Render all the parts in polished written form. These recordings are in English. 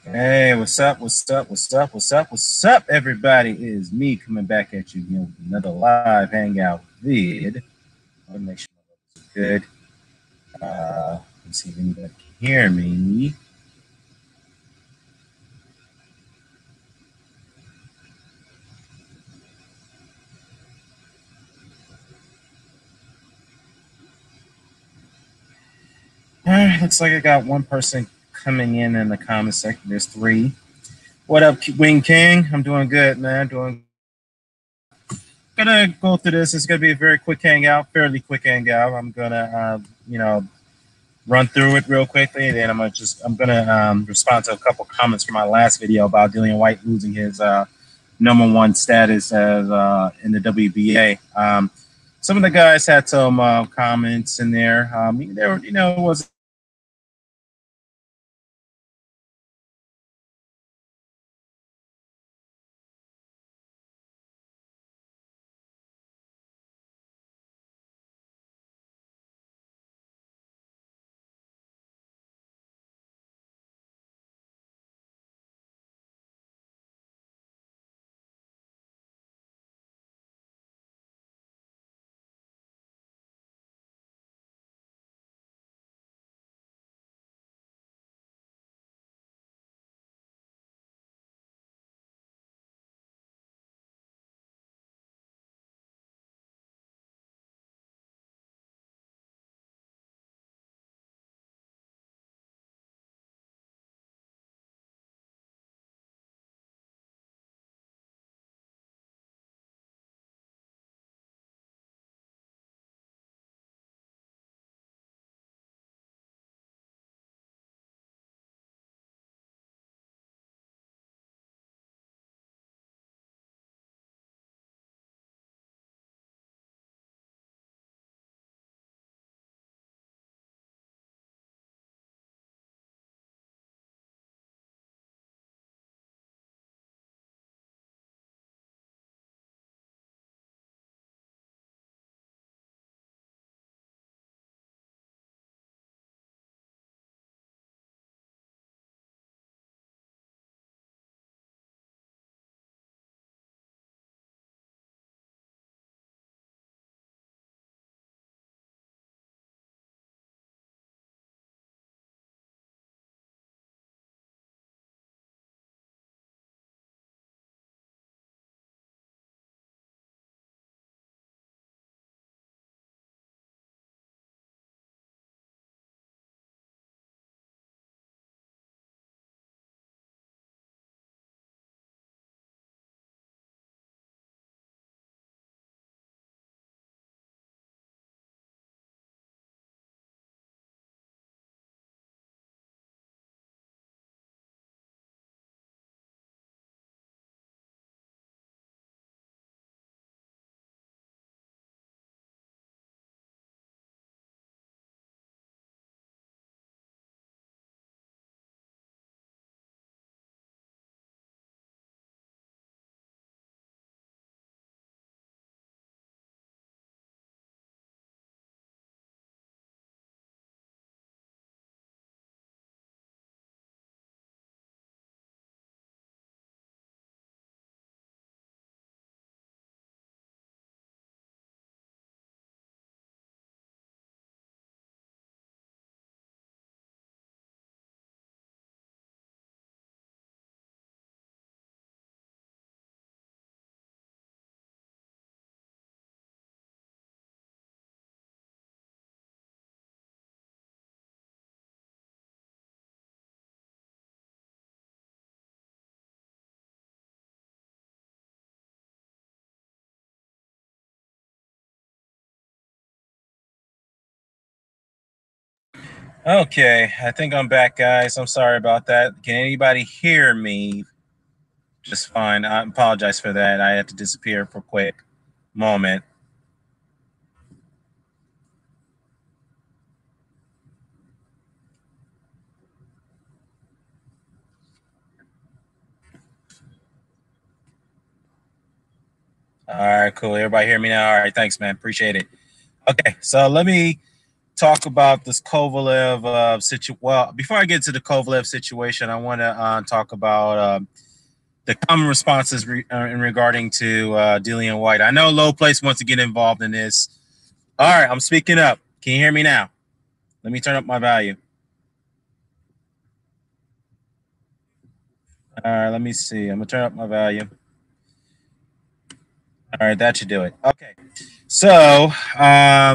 Hey, what's up? What's up? What's up? What's up? What's up, everybody? It is me coming back at you again with another live hangout vid. I want to make sure my levels are good. Let's see if anybody can hear me. All right, looks like I got one person coming in the comment section. There's three. What up, Wing King? I'm doing good, man. Doing. Gonna go through this. It's gonna be a very quick hangout, fairly quick hangout. I'm gonna, run through it real quickly, and then I'm gonna respond to a couple comments from my last video about Dillian White losing his number one status as in the WBA. Some of the guys had some comments in there. There, it was okay. I think I'm back, guys. I'm sorry about that. Can anybody hear me? Just fine. I apologize for that. I had to disappear for a quick moment. All right, cool. Everybody hear me now? All right, thanks, man. Appreciate it. Okay, so let me talk about this Kovalev situation. Well, before I get to the Kovalev situation, I want to talk about the common responses in regarding to Dillian White. I know Low Place wants to get involved in this. All right, I'm speaking up. Can you hear me now? Let me turn up my volume. All right, let me see. I'm gonna turn up my volume. All right, that should do it. Okay, so I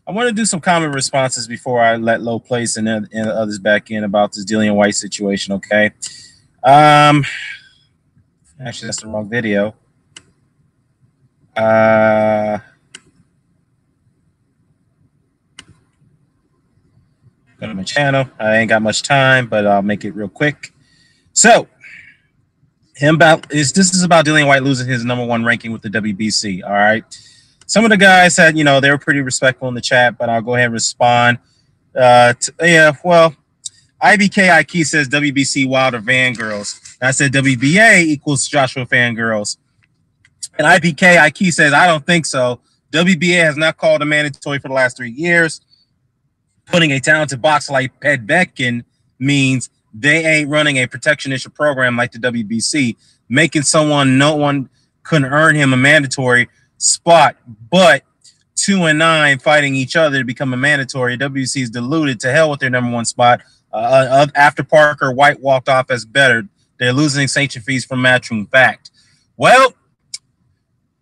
want to do some common responses before I let Low Place and others back in about this Dillian White situation. Okay. Actually, that's the wrong video. Go to my channel. I ain't got much time, but I'll make it real quick. So, this is about Dillian White losing his #1 ranking with the WBC. All right. Some of the guys said, you know, they were pretty respectful in the chat, but I'll go ahead and respond. Well, IBK IK says WBC Wilder fangirls. I said WBA equals Joshua fangirls. And IBK IK says, I don't think so. WBA has not called a mandatory for the last 3 years. Putting a talented boxer like Povetkin means they ain't running a protectionist program like the WBC, making someone no one couldn't earn him a mandatory spot, but 2 and 9 fighting each other to become a mandatory. WBC is diluted to hell with their #1 spot. After Parker White walked off as better, they're losing sanction fees from Matchroom. Fact. Well,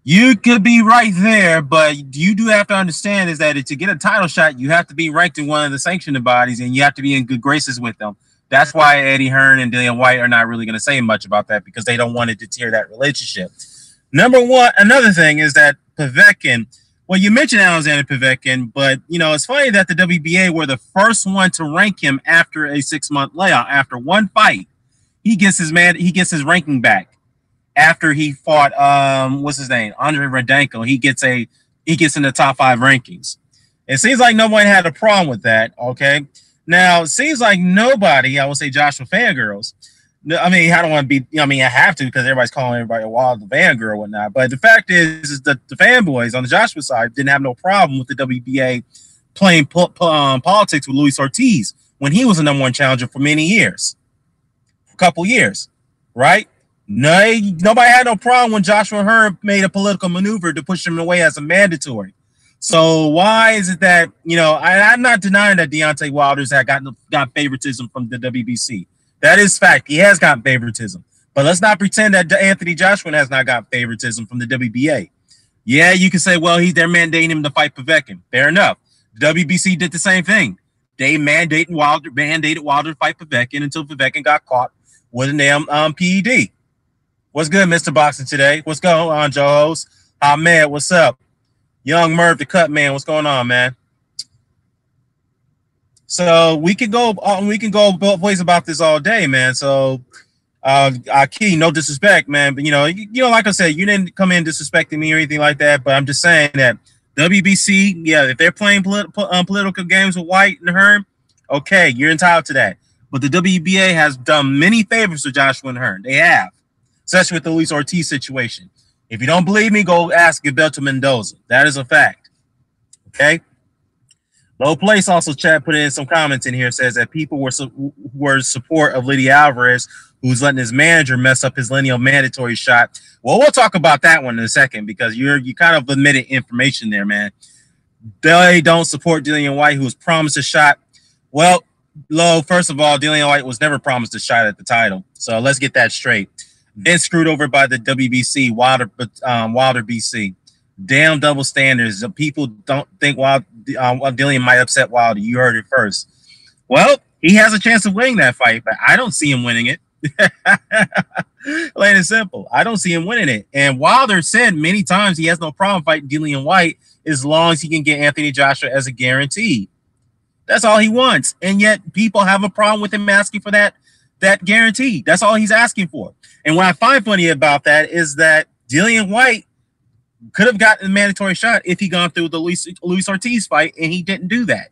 you could be right there, but you do have to understand is that to get a title shot, you have to be ranked in one of the sanctioning bodies, and you have to be in good graces with them. That's why Eddie Hearn and Dillian White are not really going to say much about that because they don't want it to tear that relationship. Another thing is that Povetkin, well, you mentioned Alexander Povetkin, but, you know, it's funny that the WBA were the first one to rank him after a 6-month layoff. After one fight, he gets his ranking back. After he fought, what's his name? Andre Radenko, he gets in the top 5 rankings. It seems like no one had a problem with that. Okay. Now, it seems like nobody, I would say Joshua fangirls. I mean, I don't want to be, I mean, I have to because everybody's calling everybody a wild fangirl and whatnot. But the fact is that the fanboys on the Joshua side didn't have no problem with the WBA playing politics with Luis Ortiz when he was the #1 challenger for many years, a couple years, right? No, nobody had no problem when Joshua Hearn made a political maneuver to push him away as a mandatory. So why is it that, you know, I'm not denying that Deontay Wilder's had got favoritism from the WBC. That is fact. He has gotten favoritism. But let's not pretend that Anthony Joshua has not got favoritism from the WBA. Yeah, you can say, well, they're mandating him to fight Povetkin. Fair enough. The WBC did the same thing. They mandated Wilder to fight Povetkin until Povetkin got caught with a damn PED. What's good, Mr. Boxing Today? What's going on, Joe? Ahmed, what's up? Young Merv, the Cut Man, what's going on, man? So we can go both ways about this all day, man. So, Key, no disrespect, man, but you know, like I said, you didn't come in disrespecting me or anything like that. But I'm just saying that WBC, yeah, if they're playing political games with White and Hearn, okay, you're entitled to that. But the WBA has done many favors to Joshua and Hearn. They have. Especially with the Luis Ortiz situation. If you don't believe me, go ask Gilberto Mendoza. That is a fact. Okay. Low Place also put in some comments in here. Says that people were support of Lydia Alvarez, who's letting his manager mess up his lineal mandatory shot. Well, we'll talk about that one in a second because you kind of admitted information there, man. They don't support Dillian White, who was promised a shot. Well, Low, first of all, Dillian White was never promised a shot at the title. So let's get that straight. Then screwed over by the WBC, Wilder BC. Damn double standards. People don't think Dillian might upset Wilder. You heard it first. Well, he has a chance of winning that fight, but I don't see him winning it. Plain and simple. I don't see him winning it. And Wilder said many times he has no problem fighting Dillian White as long as he can get Anthony Joshua as a guarantee. That's all he wants. And yet people have a problem with him asking for that guarantee. That's all he's asking for. And what I find funny about that is that Dillian White could have gotten a mandatory shot if he gone through the Luis Ortiz fight, and he didn't do that.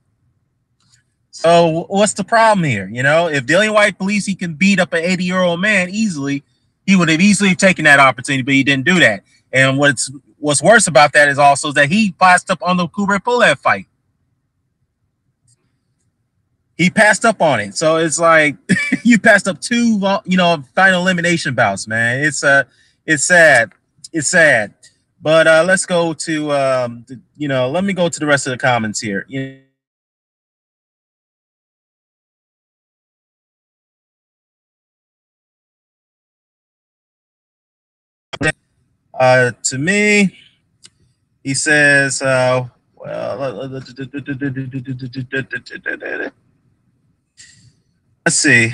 So what's the problem here? You know, if Dillian White believes he can beat up an 80-year-old man easily, he would have easily taken that opportunity, but he didn't do that. And what's worse about that is also that he passed up on the Kovalev fight. He passed up on it. So it's like you passed up two, final elimination bouts, man. It's sad. It's sad. But let's go to, let me go to the rest of the comments here. To me, he says, let's see.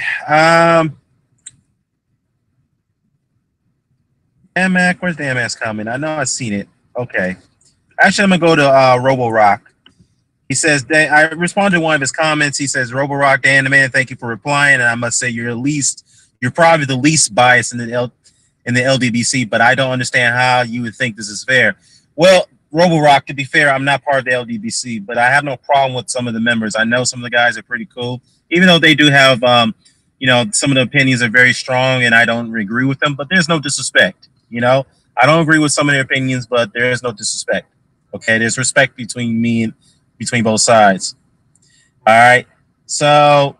Damac, where's Damac's comment? I know I've seen it. Okay. Actually, I'm going to go to Robo Rock. He says, I responded to one of his comments. He says, Robo Rock, Dan the Man, thank you for replying. And I must say, you're probably the least biased in the LDBC, but I don't understand how you would think this is fair. Well, Robo Rock, to be fair, I'm not part of the LDBC, but I have no problem with some of the members. I know some of the guys are pretty cool, even though they do have, some of the opinions are very strong, and I don't agree with them, but there's no disrespect. I don't agree with some of their opinions, but there is no disrespect. Okay, there's respect between both sides. All right. So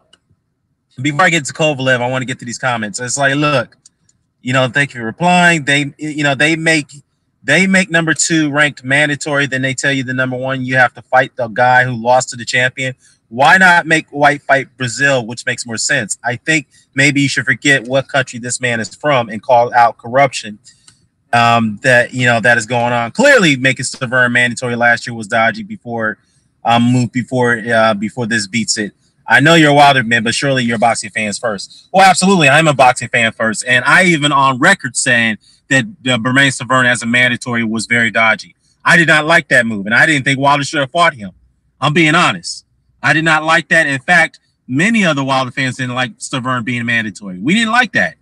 before I get to Kovalev, I want to get to these comments. It's like, look, thank you for replying. They make number 2 ranked mandatory. Then they tell you the number 1, you have to fight the guy who lost to the champion. Why not make White fight Brazil, which makes more sense? I think maybe you should forget what country this man is from and call out corruption that is going on. Clearly, making Severn mandatory last year was dodgy before this beats it. I know you're a Wilder man, but surely you're boxing fans first. Well, absolutely, I'm a boxing fan first, and I even on record saying that Bermain Severn as a mandatory was very dodgy. I did not like that move, and I didn't think Wilder should have fought him. I'm being honest. I did not like that. In fact, many other Wilder fans didn't like Severn being mandatory. We didn't like that.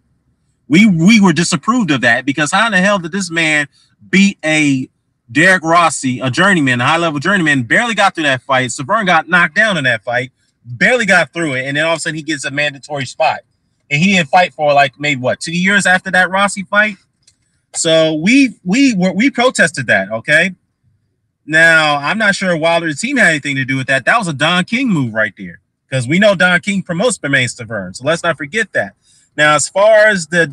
We were disapproved of that because how in the hell did this man beat a Derek Rossi, a journeyman, a high-level journeyman, barely got through that fight. Severn got knocked down in that fight, barely got through it, and then all of a sudden he gets a mandatory spot. And he didn't fight for like maybe 2 years after that Rossi fight. So we protested that, okay? Now, I'm not sure Wilder's team had anything to do with that. That was a Don King move right there because we know Don King promotes Bermain Severn, so let's not forget that. Now, as far as the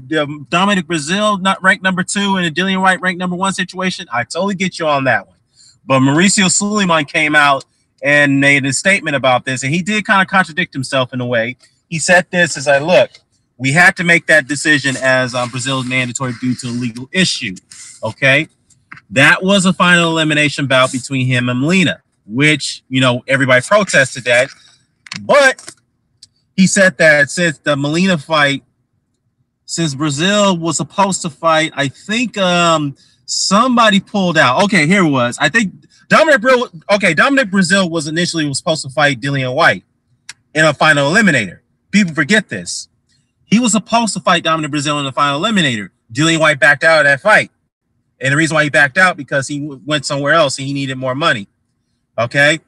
Dominic Brazil not ranked number 2 and the Dillian Whyte ranked number 1 situation, I totally get you on that one. But Mauricio Suleiman came out and made a statement about this, and he did kind of contradict himself in a way. He said this as look, we had to make that decision as Brazil's mandatory due to a legal issue. Okay, that was a final elimination bout between him and Molina, which everybody protested that, but he said that since the Molina fight. Since Brazil was supposed to fight, I think somebody pulled out. Okay, here it was. I think Dominic Brazil was supposed to fight Dillian Whyte in a final eliminator. People forget this. He was supposed to fight Dominic Brazil in the final eliminator. Dillian Whyte backed out of that fight. And the reason why he backed out because he went somewhere else and he needed more money. Okay,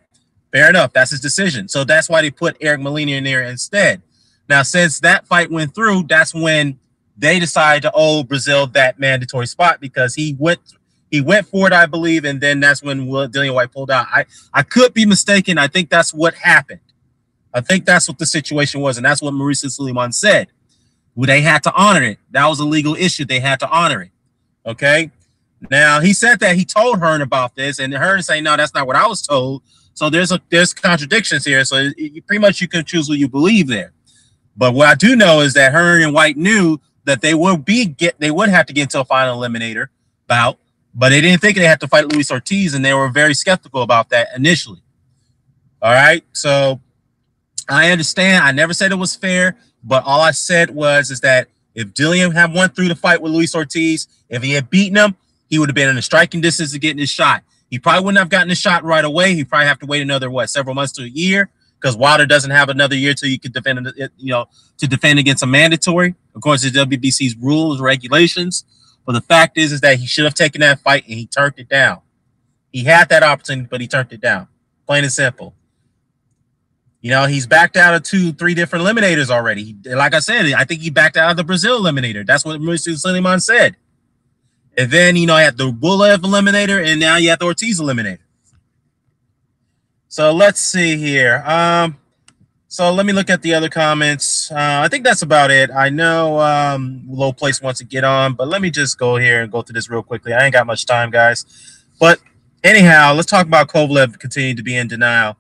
fair enough. That's his decision. So that's why they put Eric Molina in there instead. Now, since that fight went through, that's when they decided to owe Brazil that mandatory spot because he went for it, I believe, and then that's when Dillian Whyte pulled out. I could be mistaken. I think that's what happened. I think that's what the situation was, and that's what Mauricio Suleiman said. Well, they had to honor it. That was a legal issue. They had to honor it. Okay? Now, he said that he told Hearn about this, and Hearn saying, no, that's not what I was told. So there's contradictions here. So pretty much you can choose who you believe there. But what I do know is that Hearn and Whyte knew that they would have to get into a final eliminator bout, but they didn't think they had to fight Luis Ortiz, and they were very skeptical about that initially. All right, so I understand. I never said it was fair, but all I said is that if Dillian had went through the fight with Luis Ortiz, if he had beaten him, he would have been in a striking distance of getting his shot. He probably wouldn't have gotten his shot right away. He'd probably have to wait another several months to a year. Because Wilder doesn't have another year till you could defend, to defend against a mandatory. Of course, it's WBC's rules, regulations. But the fact is that he should have taken that fight and he turned it down. He had that opportunity, but he turned it down. Plain and simple. He's backed out of 2-3 different eliminators already. Like I said, I think he backed out of the Brazil eliminator. That's what Mauricio Suleiman said. And then, you had the Kovalev eliminator, and now you have the Ortiz eliminator. So let's see here. So let me look at the other comments. I think that's about it. I know Low Place wants to get on, but let me just go here and go through this real quickly. I ain't got much time, guys. But anyhow, let's talk about Kovalev continuing to be in denial.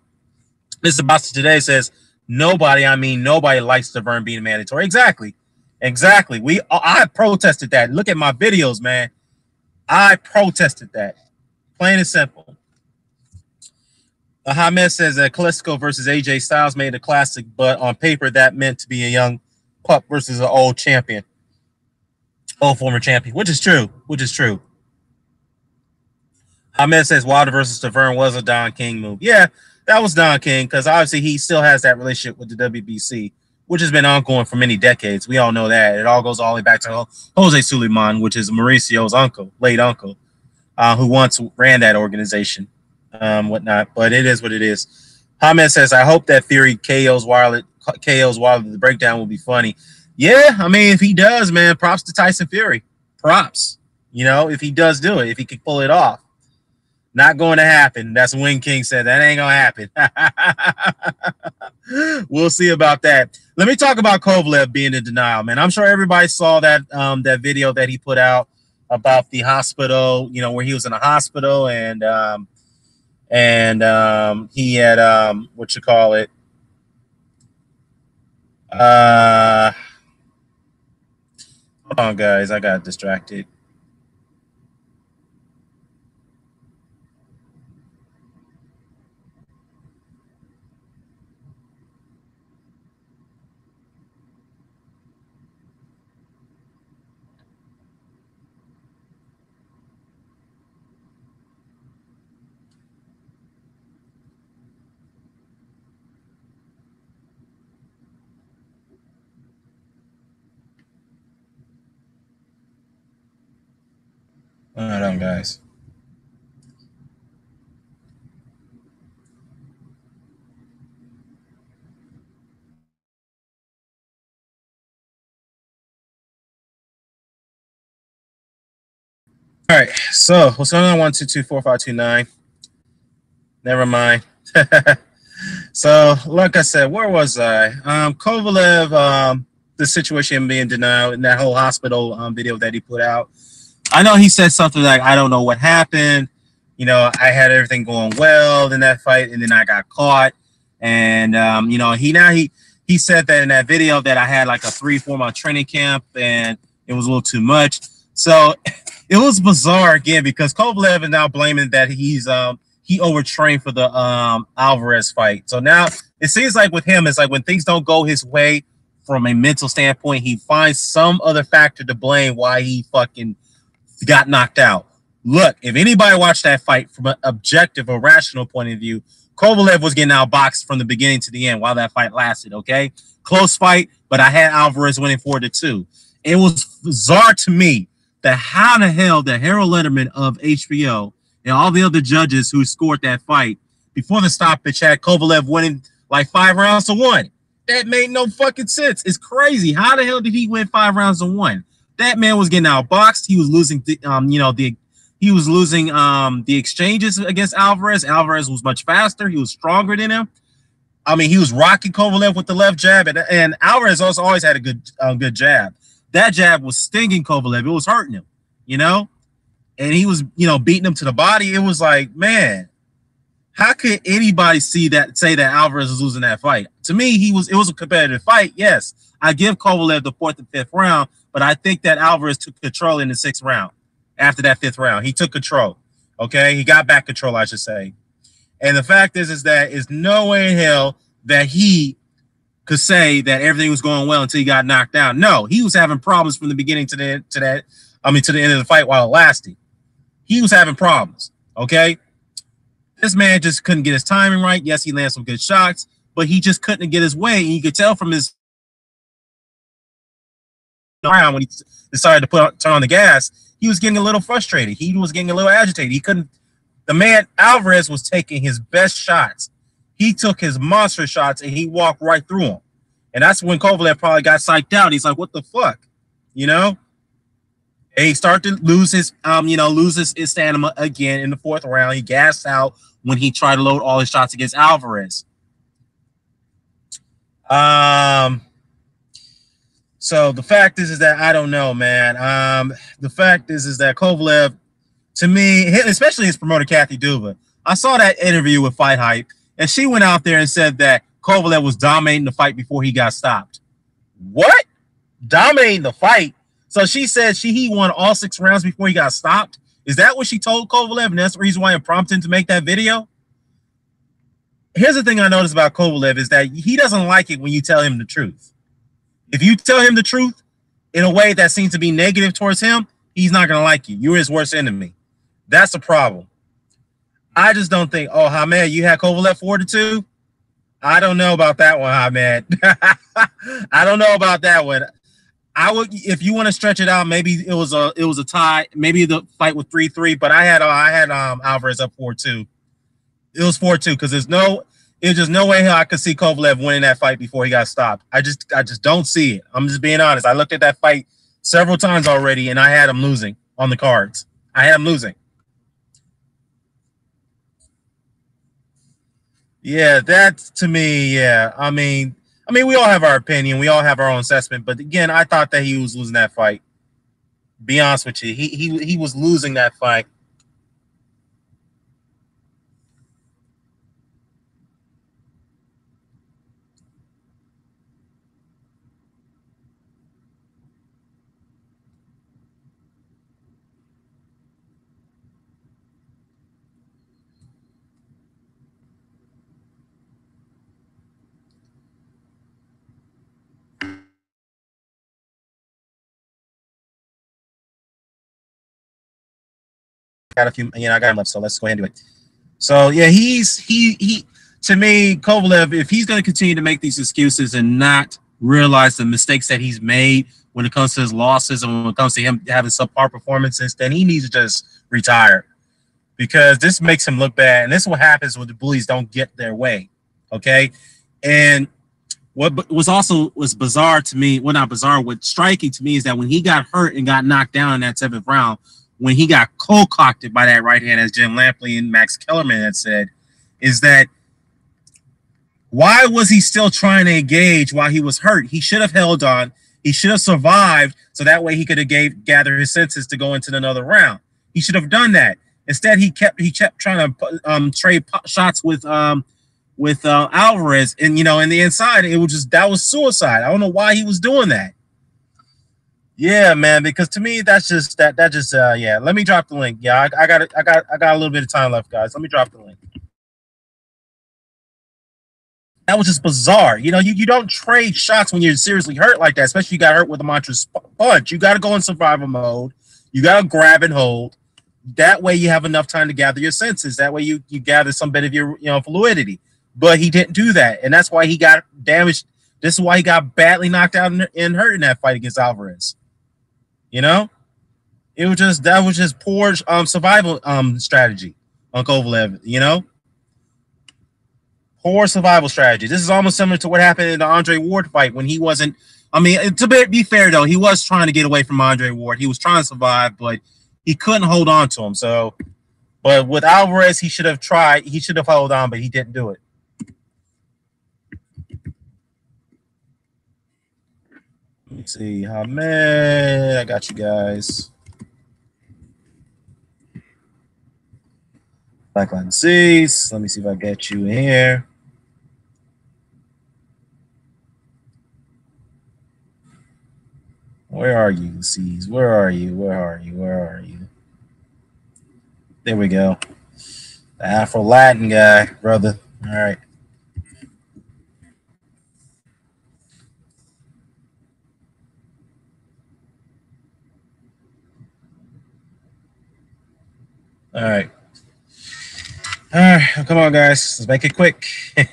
Mr. Boston today says, nobody, I mean nobody likes Severn being mandatory. Exactly. Exactly. I protested that. Look at my videos, man. I protested that. Plain and simple. Hamed says that Klitschko versus AJ Styles made a classic, but on paper that meant to be a young pup versus an old champion, old former champion, which is true. Which is true. Hamed says Wilder versus Severn was a Don King move. Yeah, that was Don King because obviously he still has that relationship with the WBC, which has been ongoing for many decades. We all know that. It all goes all the way back to Jose Suleiman, which is Mauricio's uncle, late uncle, who once ran that organization. Whatnot, but it is what it is. Hamed says, I hope that Theory KO's Wilder the breakdown will be funny. Yeah, I mean, if he does, man, props to Tyson Fury. Props. You know, if he does do it, if he can pull it off. Not going to happen. That's Wing King said. That ain't going to happen. We'll see about that. Let me talk about Kovalev being in denial, man. I'm sure everybody saw that that video that he put out about the hospital, you know, where he was in a hospital and he had what you call it, hold on guys, I got distracted. Hold on guys. All right, so what's going on? 1224529. Never mind. So, like I said, where was I? Kovalev, the situation being denied in that whole hospital video that he put out. I know he said something like, I don't know what happened. You know, I had everything going well in that fight, and then I got caught. And, you know, he said that in that video that I had like a 3-4 month training camp, and it was a little too much. So it was bizarre again because Kovalev is now blaming that he overtrained for the Alvarez fight. So now it seems like with him, it's like when things don't go his way from a mental standpoint, he finds some other factor to blame why he fucking got knocked out. Look, if anybody watched that fight from an objective or rational point of view, Kovalev was getting outboxed from the beginning to the end while that fight lasted, okay? Close fight, but I had Alvarez winning 4-2. It was bizarre to me that how the hell the Harold Letterman of HBO and all the other judges who scored that fight before the stoppage had Kovalev winning like 5 rounds to 1. That made no fucking sense. It's crazy. How the hell did he win 5 rounds to 1? That man was getting outboxed. He was losing, he was losing the exchanges against Alvarez. Alvarez was much faster. He was stronger than him. I mean, he was rocking Kovalev with the left jab, and Alvarez also always had a good jab. That jab was stinging Kovalev. It was hurting him, you know, and he was, you know, beating him to the body. It was like, man, how could anybody say that Alvarez was losing that fight? To me, it was a competitive fight. Yes, I give Kovalev the 4th and 5th round, but I think that Alvarez took control in the 6th round. After that 5th round, he took control. Okay, he got back control, I should say. And the fact is that it's no way in hell that he could say that everything was going well until he got knocked down. No, he was having problems from the beginning to the end of the fight while it lasted. He was having problems. Okay, this man just couldn't get his timing right. Yes, he landed some good shots, but he just couldn't get his way. And you could tell from his round when he decided to turn on the gas, he was getting a little frustrated. He was getting a little agitated. He couldn't. The man Alvarez was taking his best shots. He took his monster shots and he walked right through them. And that's when Kovalev probably got psyched out. He's like, "What the fuck," you know? And he started to lose his stamina again in the 4th round. He gassed out when he tried to load all his shots against Alvarez. So the fact is that I don't know, man. The fact is that Kovalev, to me, especially his promoter Kathy Duva, I saw that interview with Fight Hype, and she went out there and said that Kovalev was dominating the fight before he got stopped. What? Dominating the fight? So she said he won all 6 rounds before he got stopped. Is that what she told Kovalev, and that's the reason why it prompted him to make that video? Here's the thing I noticed about Kovalev is that he doesn't like it when you tell him the truth. If you tell him the truth in a way that seems to be negative towards him, he's not going to like you. You're his worst enemy. That's the problem. I just don't think, oh, Hamed, you had Kovalev 4-2? I don't know about that one, Hamed. I don't know about that one. I would, if you want to stretch it out, maybe it was a tie. Maybe the fight was 3-3, but I had Alvarez up 4-2. It was 4-2 because there's just no way I could see Kovalev winning that fight before he got stopped. I just don't see it. I'm just being honest. I looked at that fight several times already, and I had him losing on the cards. I had him losing. Yeah, that to me, yeah. I mean, we all have our opinion. We all have our own assessment. But again, I thought that he was losing that fight. Be honest with you, he was losing that fight. Got a few, I got him left, so let's go ahead and do it. So yeah, he to me, Kovalev, if he's going to continue to make these excuses and not realize the mistakes that he's made when it comes to his losses and when it comes to him having subpar performances, then he needs to just retire because this makes him look bad. And this is what happens when the bullies don't get their way. Okay. And what was bizarre to me, well, not bizarre, what's striking to me is that when he got hurt and got knocked down in that 7th round, when he got cold-cocked by that right hand, as Jim Lampley and Max Kellerman had said, is that why was he still trying to engage while he was hurt? He should have held on. He should have survived so that way he could have gathered his senses to go into another round. He should have done that. Instead, he kept trying to trade shots with Alvarez, and in the inside, that was suicide. I don't know why he was doing that. Yeah, man, because to me that's just yeah. Let me drop the link. Yeah, I got a little bit of time left, guys. Let me drop the link. That was just bizarre. You don't trade shots when you're seriously hurt like that, especially you got hurt with a monstrous punch. You got to go in survival mode. You got to grab and hold. That way you have enough time to gather your senses. That way you gather some bit of your fluidity. But he didn't do that, and that's why he got damaged. This is why he got badly knocked out and hurt in that fight against Alvarez. That was just poor survival strategy on Kovalev. Poor survival strategy. This is almost similar to what happened in the Andre Ward fight when he wasn't. I mean, to be fair though, he was trying to get away from Andre Ward. He was trying to survive, but he couldn't hold on to him. So, but with Alvarez, he should have tried. He should have held on, but he didn't do it. Let me see. Hamed, I got you guys. Blackline C's. Let me see if I get you in here. Where are you, C's? Where are you? Where are you? Where are you? There we go. The Afro-Latin guy, brother. All right. All right. All right. Come on, guys. Let's make it quick. All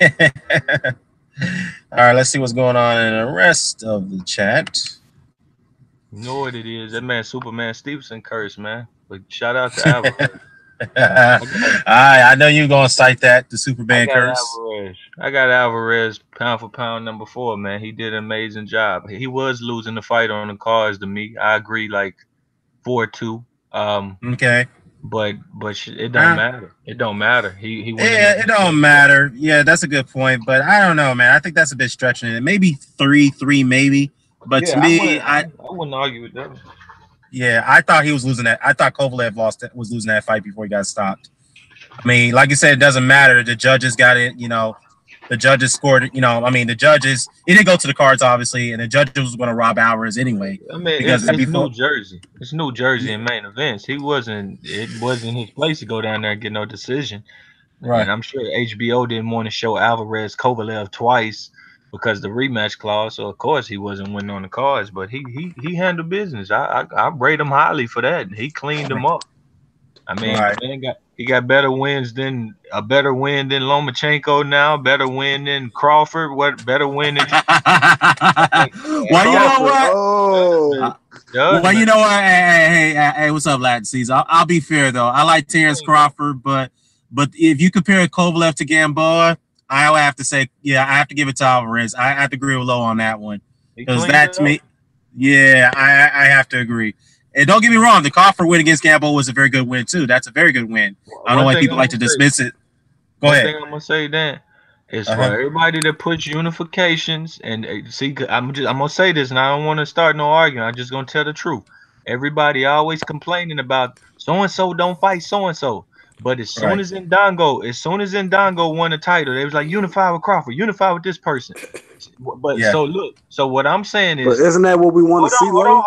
right. Let's see what's going on in the rest of the chat. You know what it is. That man Superman Stevenson curse, man. But shout out to Alvarez. I know you're gonna cite that, the Superman curse. I got Alvarez pound for pound number 4, man. He did an amazing job. He was losing the fight on the cards to me. I agree, like 4-2. Okay. it don't matter. It don't matter. He went in Yeah, it don't matter. Yeah, that's a good point, but I don't know, man. I think that's a bit stretching it. Maybe 3-3, maybe. But to Yeah, me, I wouldn't argue with that. yeah, I thought he was losing that. I thought Kovalev was losing that fight before he got stopped. I mean, like you said, it doesn't matter. The judges got it. You know, the judges scored. You know, I mean, the judges. It didn't go to the cards, obviously, and the judges was going to rob Alvarez anyway. I mean, because it's New Jersey. It's New Jersey in main events. It wasn't his place to go down there and get no decision. Right. And I'm sure HBO didn't want to show Alvarez Kovalev twice because the rematch clause. So of course he wasn't winning on the cards, but he handled business. I rate him highly for that. He cleaned him up. I mean, he got better wins than Lomachenko now, better win than Crawford. What better win than well, you know what? Well, you know what? Hey, what's up, Latin C's? I'll be fair though. I like Terrence Crawford, but if you compare Kovalev to Gamboa, I have to say, yeah, I have to give it to Alvarez. I have to agree with Low on that one because that to me, yeah, I have to agree. And don't get me wrong, the Crawford win against Gamboa was a very good win too. That's a very good win. I don't know why people like to dismiss it. Go ahead. One thing I'm gonna say then is for everybody that puts unifications and see, I'm gonna say this, and I don't want to start no argument. I'm just gonna tell the truth. Everybody always complaining about so and so don't fight so and so. But as soon as Ndongo won the title, they was like, unify with Crawford, unify with this person. But so look, so what I'm saying is, but isn't that what we want to see? Hold on.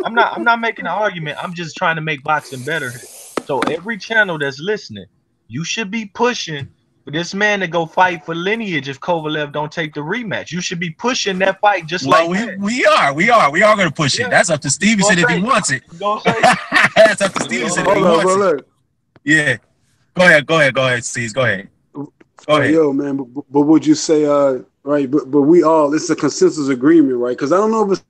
I'm not making an argument. I'm just trying to make boxing better. So every channel that's listening, you should be pushing for this man to go fight for lineage if Kovalev don't take the rematch. You should be pushing that fight just like that. We are going to push it. That's up to Stevenson if he wants it. That's up to Stevenson if he wants it. Yeah. Go ahead, Steves. Go ahead. Yo, man, but would you say, right? But we all, it's a consensus agreement, right? Because I don't know if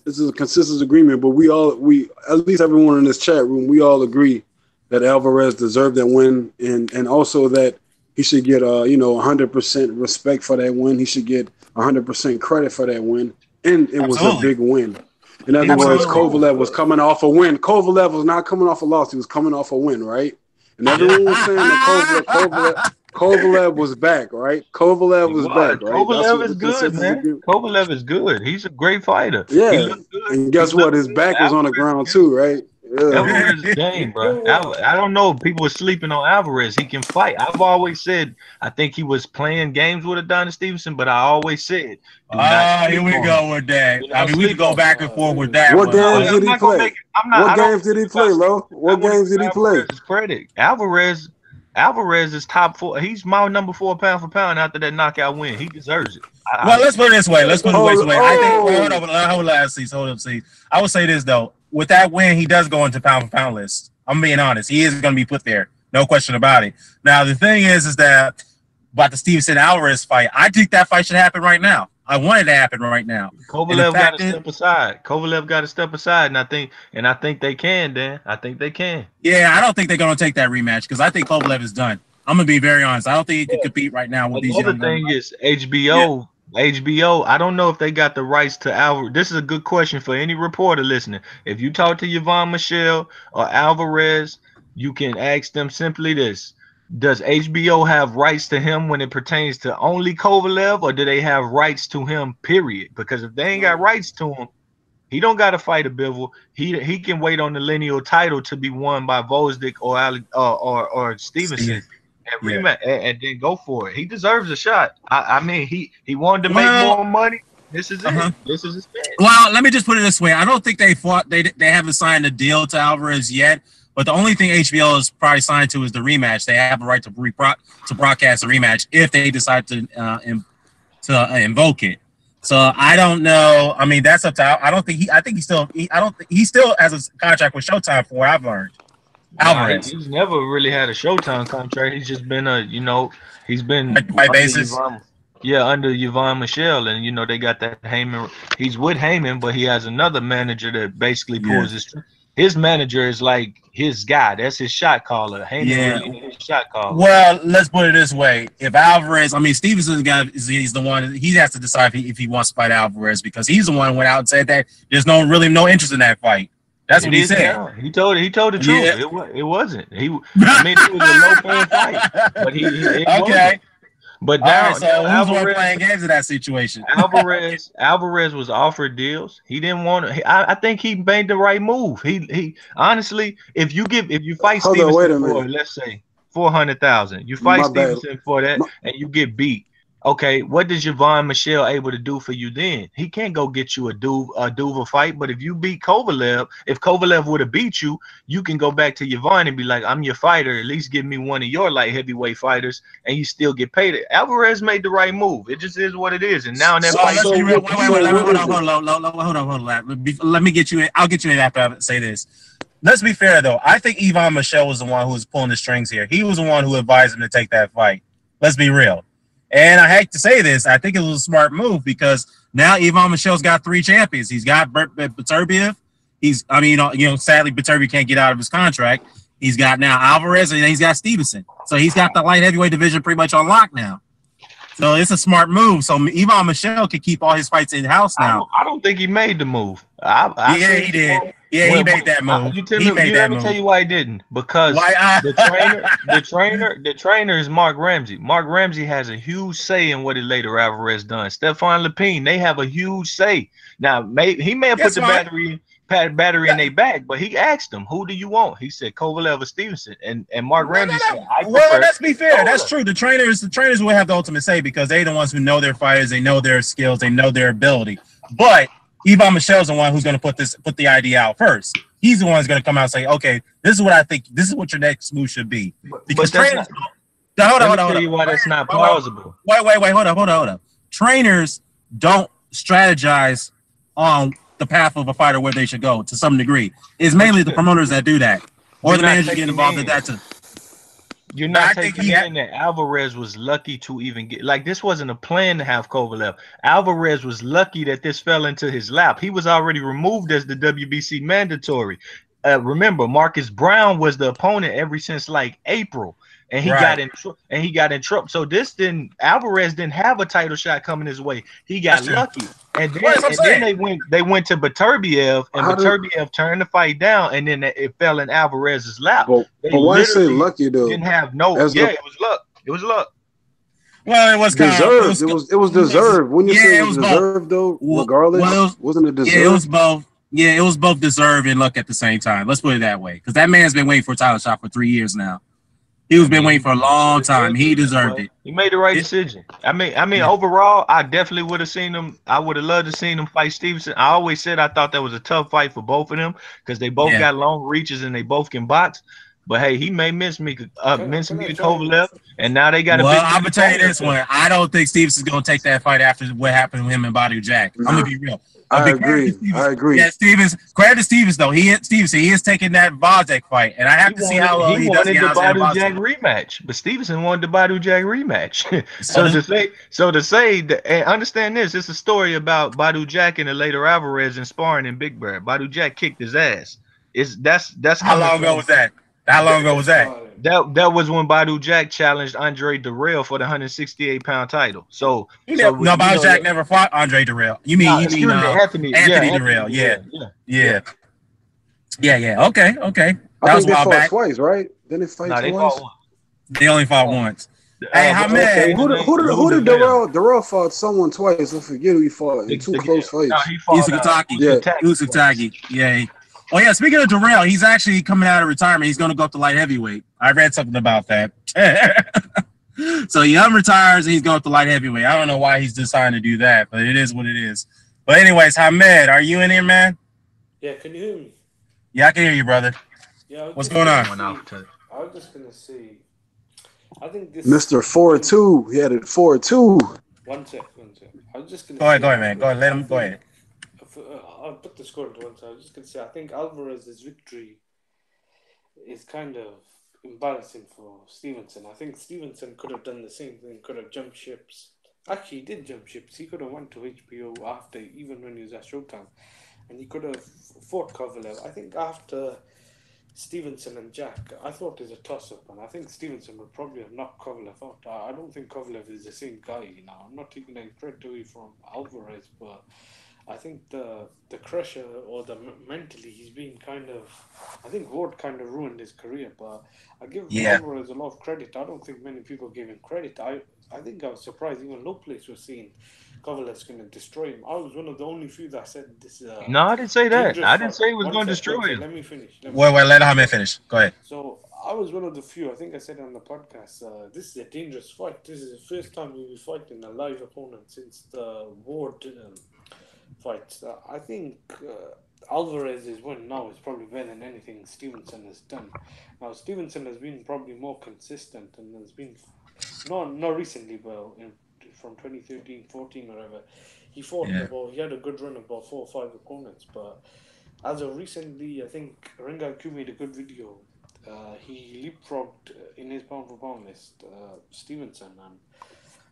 it's a consensus agreement, but we at least everyone in this chat room, we all agree that Alvarez deserved that win, and also that he should get 100% respect for that win. He should get 100% credit for that win, and it was a big win. In other words, Kovalev was coming off a win. Kovalev was not coming off a loss; he was coming off a win, right? And everyone was saying that Kovalev was back, right? Kovalev was back, right? Kovalev is good, man. Kovalev is good. He's a great fighter. Yeah. And guess what? His back was on the ground too, right? Yeah. Alvarez is game, bro. I don't know. People were sleeping on Alvarez. He can fight. I've always said I think he was playing games with Adonis Stevenson, but I always said, here we go with that. I mean, we can go back and forth with that. What games did he play? What games did he play, Lo? What games did he play? Credit. Alvarez is top 4. He's my number 4 pound for pound after that knockout win. He deserves it. Well, let's put it this way. I think hold on, see. I would say this though. With that win, he does go into pound for pound list. I'm being honest. He is going to be put there. No question about it. Now, the thing is that about the Stevenson Alvarez fight, I think that fight should happen right now. I want it to happen right now. Kovalev got to step aside. Kovalev got to step aside, and I think they can, Dan. I think they can. Yeah, I don't think they're going to take that rematch because I think Kovalev is done. I'm going to be very honest. I don't think he can compete right now with these young guys. The other thing is HBO. Yeah. HBO, I don't know if they got the rights to Alvarez. This is a good question for any reporter listening. If you talk to Yvonne Michelle or Alvarez, you can ask them simply this. Does HBO have rights to him when it pertains to only Kovalev, or do they have rights to him, period? Because if they ain't got rights to him, he don't got to fight a Bivol. He can wait on the lineal title to be won by Vosdick or Stevenson. And then go for it. He deserves a shot. I mean, he wanted to make more money. This is it. This is his best. Well, let me just put it this way. I don't think they haven't signed a deal to Alvarez yet. But the only thing HBO is probably signed to is the rematch. They have a right to broadcast the rematch if they decide to invoke it. So I don't know. I mean, that's up to. I don't think he still has a contract with Showtime for what I've learned. Alvarez. He's never really had a Showtime contract. He's just been he's been by basis. Under Yvonne Michelle, and they got that Heyman. He's with Heyman, but he has another manager that basically pulls his manager is like his guy. That's his shot caller. Heyman really his shot caller. Well, let's put it this way: if Alvarez, Stevenson's guy, he's the one. He has to decide if he wants to fight Alvarez because he's the one who went out and said that there's no interest in that fight. That's what he said. Now. He told the truth. Yeah. It wasn't. I mean, it was a low paying fight, but it okay. wasn't. But All now, right, so now who's one playing games in that situation? Alvarez was offered deals. He didn't want to. I think he made the right move. He honestly, if you fight Hold on, wait Stevenson a for, minute. let's say, 400,000, you fight My bad. Stevenson for that, and you get beat. Okay, what does Yvonne Michelle able to do for you then? He can't go get you a Duva fight, but if you beat Kovalev, if Kovalev would have beat you, you can go back to Yvonne and be like, I'm your fighter. At least give me one of your light heavyweight fighters, and you still get paid. Alvarez made the right move. It just is what it is. And now in that fight, let's be real. Wait, hold on. Let me get you in. I'll get you in after I say this. Let's be fair, though. I think Yvonne Michelle was the one who was pulling the strings here. He was the one who advised him to take that fight. Let's be real. And I hate to say this, I think it was a smart move because now Yvonne Michelle's got 3 champions. He's got Beterbiev. Sadly, Beterbiev can't get out of his contract. He's got now Alvarez, and he's got Stevenson. So he's got the light heavyweight division pretty much on lock now. So it's a smart move. So Yvonne Michelle can keep all his fights in house now. I don't think he made the move. He did. Yeah, he made that move. Let me tell you why he didn't. Because the trainer is Mark Ramsey. Mark Ramsey has a huge say in what later Alvarez done. Stefan Lipine, they have a huge say. Now, he may have put the battery in their bag, but he asked them, who do you want? He said Kovalev or Stevenson. And Mark Ramsey said, well, let's be fair. Kovalev. That's true. The trainers will have the ultimate say because they're the ones who know their fighters, they know their skills, they know their ability. But Yvonne Michelle's the one who's going to put the idea out first. He's the one who's going to come out and say, okay, this is what I think. This is what your next move should be. Because trainers, hold on. Tell you why that's not plausible. Wait. Hold on. Trainers don't strategize on the path of a fighter where they should go to some degree. It's mainly the promoters that do that, or the managers get involved in that too. You're not taking in that Alvarez was lucky to even get, like, this wasn't a plan to have Kovalev. Alvarez was lucky that this fell into his lap. He was already removed as the WBC mandatory. Remember, Marcus Brown was the opponent ever since like April, and he got in trouble. So Alvarez didn't have a title shot coming his way. He got lucky. And then they went to Beterbiev, and Beterbiev turned the fight down, and then it fell in Alvarez's lap. But why say lucky though? It was luck. It was luck. Well, it was deserved. It was deserved. When you say it was deserved though, regardless, wasn't it deserved? Yeah, it was both. Yeah, it was both deserved and luck at the same time. Let's put it that way, because that man's been waiting for a title shot for 3 years now. He's been waiting for a long time. He deserved it. He made the right decision. I mean, overall, I definitely would have seen him. I would have loved to seen him fight Stevenson. I always said I thought that was a tough fight for both of them because they both got long reaches and they both can box. But hey, he may miss me to Kovalev, and now they got a. Well, I'm gonna tell you this one. I don't think Stevenson's gonna take that fight after what happened with him and Badu Jack. I'm gonna be real. I agree. Yeah, credit to Stevens though. He is taking that Vazek fight, and I have to see how well he does. He wanted the Badu Jack rematch, but Stevenson wanted the Badu Jack rematch. so to say that, and understand this, it's a story about Badu Jack and the later Alvarez and sparring in Big Bear. Badu Jack kicked his ass. That's how long ago was that? How long ago was that? That was when Badu Jack challenged Andre Dirrell for the 168-pound title. Badu Jack never fought Andre Dirrell. You mean Anthony Dirrell? Yeah. Okay. That was a while back. Twice, right? Then they fight twice. They only fought once. Hey, how many? Who did Dirrell fought someone twice? I forget who he fought in 2 close fights. Usukataki. Yeah. Oh, yeah, speaking of Dirrell, he's actually coming out of retirement. He's going to go up to light heavyweight. I read something about that. So Young retires, and he's going up to light heavyweight. I don't know why he's deciding to do that, but it is what it is. But anyways, Hamed, are you in here, man? Yeah, can you hear me? Yeah, I can hear you, brother. Yeah, what's going on? I was just going to say, I think this... Mr. 4-2. He had it 4-2. One sec. I was just going to Go ahead, man. Go ahead. Let him go ahead. I'll put the score into one side. I was just going to say, I think Alvarez's victory is kind of embarrassing for Stevenson. I think Stevenson could have done the same thing, could have jumped ships. Actually, he did jump ships. He could have went to HBO after, even when he was at Showtime. And he could have fought Kovalev. I think after Stevenson and Jack, I thought it was a toss-up. And I think Stevenson would probably have knocked Kovalev out. I don't think Kovalev is the same guy now. I'm not taking any credit away from Alvarez, but I think the pressure or mentally he's been kind of. I think Ward kind of ruined his career, but I give Yeah. Alvarez a lot of credit. I don't think many people gave him credit. I think I was surprised even low place was saying Kovalev's going to destroy him. I was one of the only few that said this is a No, I didn't say that. dangerous I didn't fight. say he was One going to sec, destroy him. let me finish. Wait, let Ahmed finish. Go ahead. So I was one of the few. I think I said on the podcast. This is a dangerous fight. This is the first time we'll be fighting a live opponent since the Ward fight. I think Alvarez's win now is probably better than anything Stevenson has done. Now Stevenson has been probably more consistent and has been not recently, but from 2013, 14, whatever. He fought Yeah. about. He had a good run of about 4 or 5 opponents, but as of recently, I think Ringa Q made a good video. He leapfrogged in his pound for pound list Stevenson, and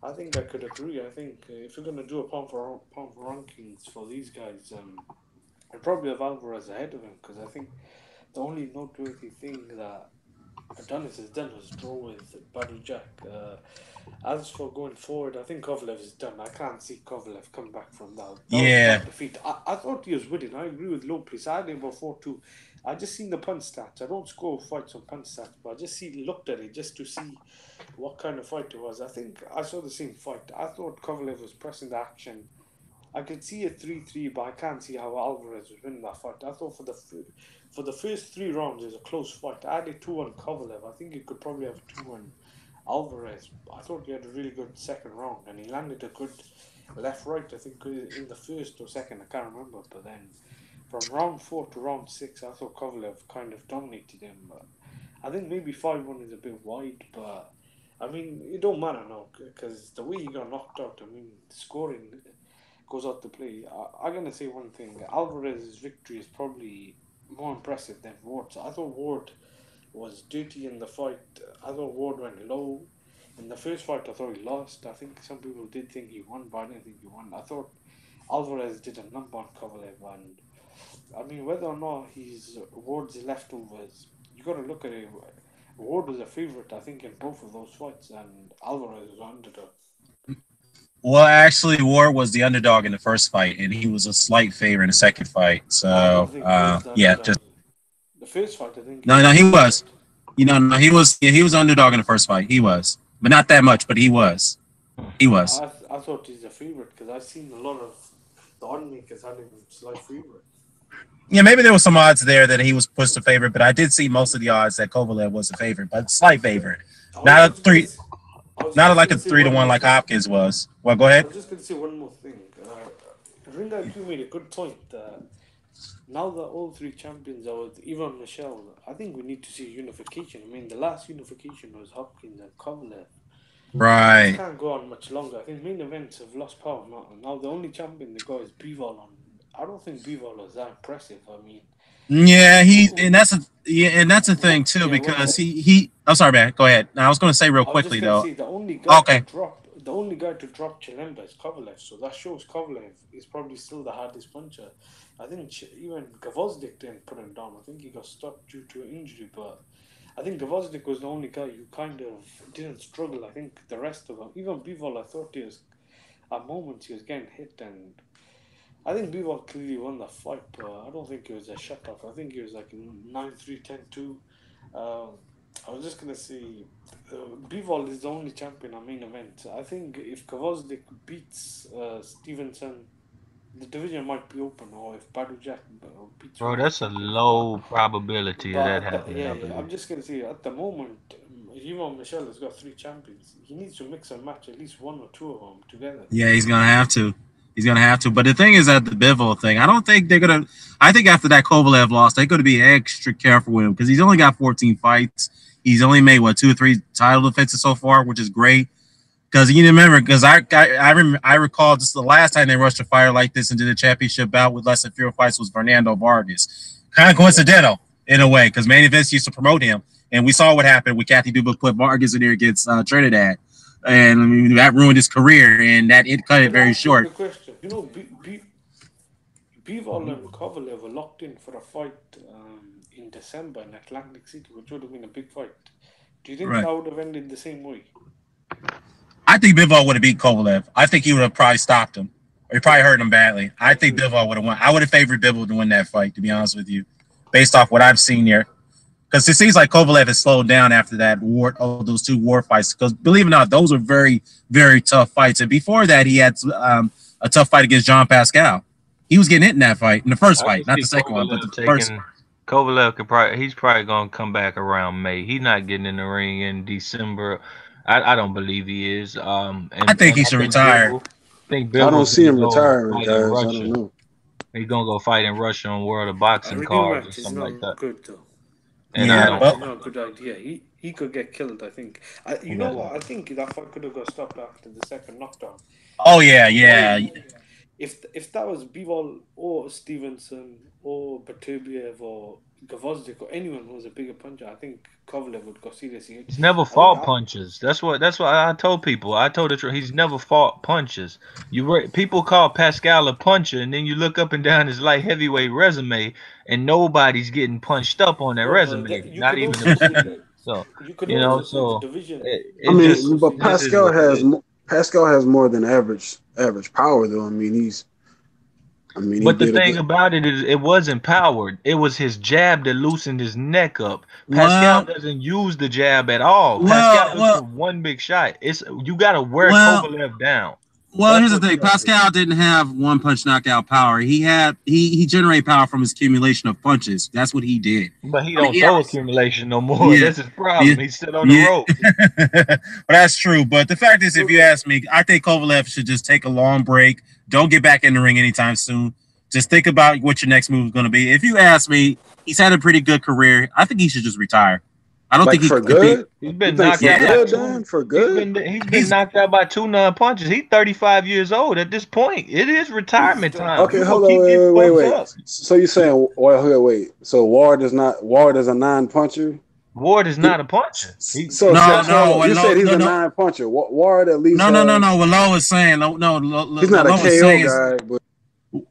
I think I could agree. I think if you're gonna do a pound for rankings for these guys, I'd probably have Alvarez ahead of him because I think the only noteworthy thing that Adonis has done was draw with Badou Jack. As for going forward, I think Kovalev is done. I can't see Kovalev come back from that. That was a Yeah. bad defeat. I thought he was winning. I agree with Lopez. I had him about 4-2. I just seen the punch stats. I don't score fights on punch stats, but I just looked at it just to see what kind of fight it was. I think I saw the same fight. I thought Kovalev was pressing the action. I could see a 3-3, but I can't see how Alvarez was winning that fight. I thought for the first 3 rounds, it was a close fight. I had a 2-1 Kovalev. I think he could probably have 2-1 Alvarez. I thought he had a really good second round, and he landed a good left-right. I think in the first or second, I can't remember. But then from round 4 to round 6, I thought Kovalev kind of dominated him. But I think maybe 5-1 is a bit wide, but I mean it don't matter now because the way he got knocked out. I mean, scoring goes out to play. I'm gonna say one thing: Alvarez's victory is probably more impressive than Ward's. I thought Ward was dirty in the fight. I thought Ward went low. In the first fight, I thought he lost. I think some people did think he won, but I didn't think he won. I thought Alvarez did a number on Kovalev, and I mean, whether or not he's Ward's leftovers, you got to look at it. Ward was a favorite, I think, in both of those fights, and Alvarez was underdog. Well, actually, Ward was the underdog in the first fight, and he was a slight favorite in the second fight. So, yeah, just the first fight, I think. No, he was. No, he was underdog in the first fight. He was, but not that much. But he was. He was. I thought he's a favorite because I've seen a lot of the oddsmakers had him slight favorite. Yeah, maybe there was some odds there that he was pushed a favorite, but I did see most of the odds that Kovalev was a favorite, but slight favorite. Not a 3, not like a 3-1 like Hopkins was. Well, go ahead. I was just going to say one more thing. Ringa Q made a good point. Now that all 3 champions are with Ivan Michel, I think we need to see unification. I mean, the last unification was Hopkins and Kovalev. Right. It can't go on much longer. I think main events have lost power. Now the only champion they got is Bivol on. I don't think Bivol was that impressive. I mean, yeah, that's a thing too because he. I'm sorry, man. Go ahead. Now, I was going to say real quickly though. The only guy to drop Chilemba is Kovalev, so that shows Kovalev is probably still the hardest puncher. I think even Gvozdyk didn't put him down. I think he got stopped due to an injury, but I think Gvozdyk was the only guy who kind of didn't struggle. I think the rest of them, even Bivol, I thought he was at moments he was getting hit, and I think Bivol clearly won the fight, but I don't think it was a shutoff. I think it was like 9-3, 10-2. I was just gonna say, Bivol is the only champion on main event. I think if Gvozdyk beats Stevenson, the division might be open, or if Badou Jack beats. Bro, that's a low probability of that happening. I'm just gonna say at the moment, Ivan Michel has got 3 champions. He needs to mix and match at least 1 or 2 of them together. Yeah, he's gonna have to. But the thing is that the Bivol thing, I don't think they're gonna. I think after that Kovalev loss, they're gonna be extra careful with him because he's only got 14 fights. He's only made 2 or 3 title defenses so far, which is great. Because you remember, because I recall just the last time they rushed a fighter like this into the championship bout with less than 4 fights was Fernando Vargas. Kind of coincidental in a way, because main events used to promote him, and we saw what happened when Kathy Duba put Vargas in there against Trinidad, and I mean, that ruined his career, and that it cut it very short. The question, Bivol and Kovalev were locked in for a fight in December in Atlantic City, which would have been a big fight. Do you think that would have ended the same way? I think Bivol would have beat Kovalev. I think he would have probably stopped him. Or he probably hurt him badly. I think Bivol would have won. I would have favored Bivol to win that fight, to be honest with you, based off what I've seen here. Because it seems like Kovalev has slowed down after that war, those 2 war fights. Because believe it or not, those are very, very tough fights. And before that, he had a tough fight against John Pascal. He was getting hit in that fight, in the first fight, not the second one, but the first. Kovalev he's probably gonna come back around May. He's not getting in the ring in December. I don't believe he is. I think he should retire. I don't see him retiring, guys. I don't know. He's gonna go fight in Russia on World of Boxing cards or something like that. Good though. And not a good idea. He could get killed. I think. You know what? I think that fight could have got stopped after the second knockdown. Oh yeah. If that was Bivol or Stevenson or Beterbiev or Gvozdyk or anyone who was a bigger puncher, I think Kovalev would go seriously. He's never fought punches. That's what I told people. I told the truth. He's never fought punches. People call Pascal a puncher, and then you look up and down his light heavyweight resume, and nobody's getting punched up on that resume. Not even the so division. But Pascal has more than average power, though. But the thing about it is, it wasn't powered. It was his jab that loosened his neck up. Pascal doesn't use the jab at all. Pascal does one big shot. You got to wear Kovalev down. Well, here's the thing. Pascal didn't have one punch knockout power. He generated power from his accumulation of punches. That's what he did. But he don't throw accumulation no more. Yeah. That's his problem. He sit on the rope. But that's true. But the fact is, if you ask me, I think Kovalev should just take a long break. Don't get back in the ring anytime soon. Just think about what your next move is going to be. If you ask me, he's had a pretty good career. I think he should just retire. I don't think for good. He's been knocked out for good. He's been knocked out by 2 non-punches. He's 35 years old at this point. It is retirement time. Okay, hold on, wait. So you're saying, wait. So Ward is a non-puncher. Ward is not a puncher. You said he's a non-puncher. Ward at least. No. What Lowe is saying, he's not a KO guy, but.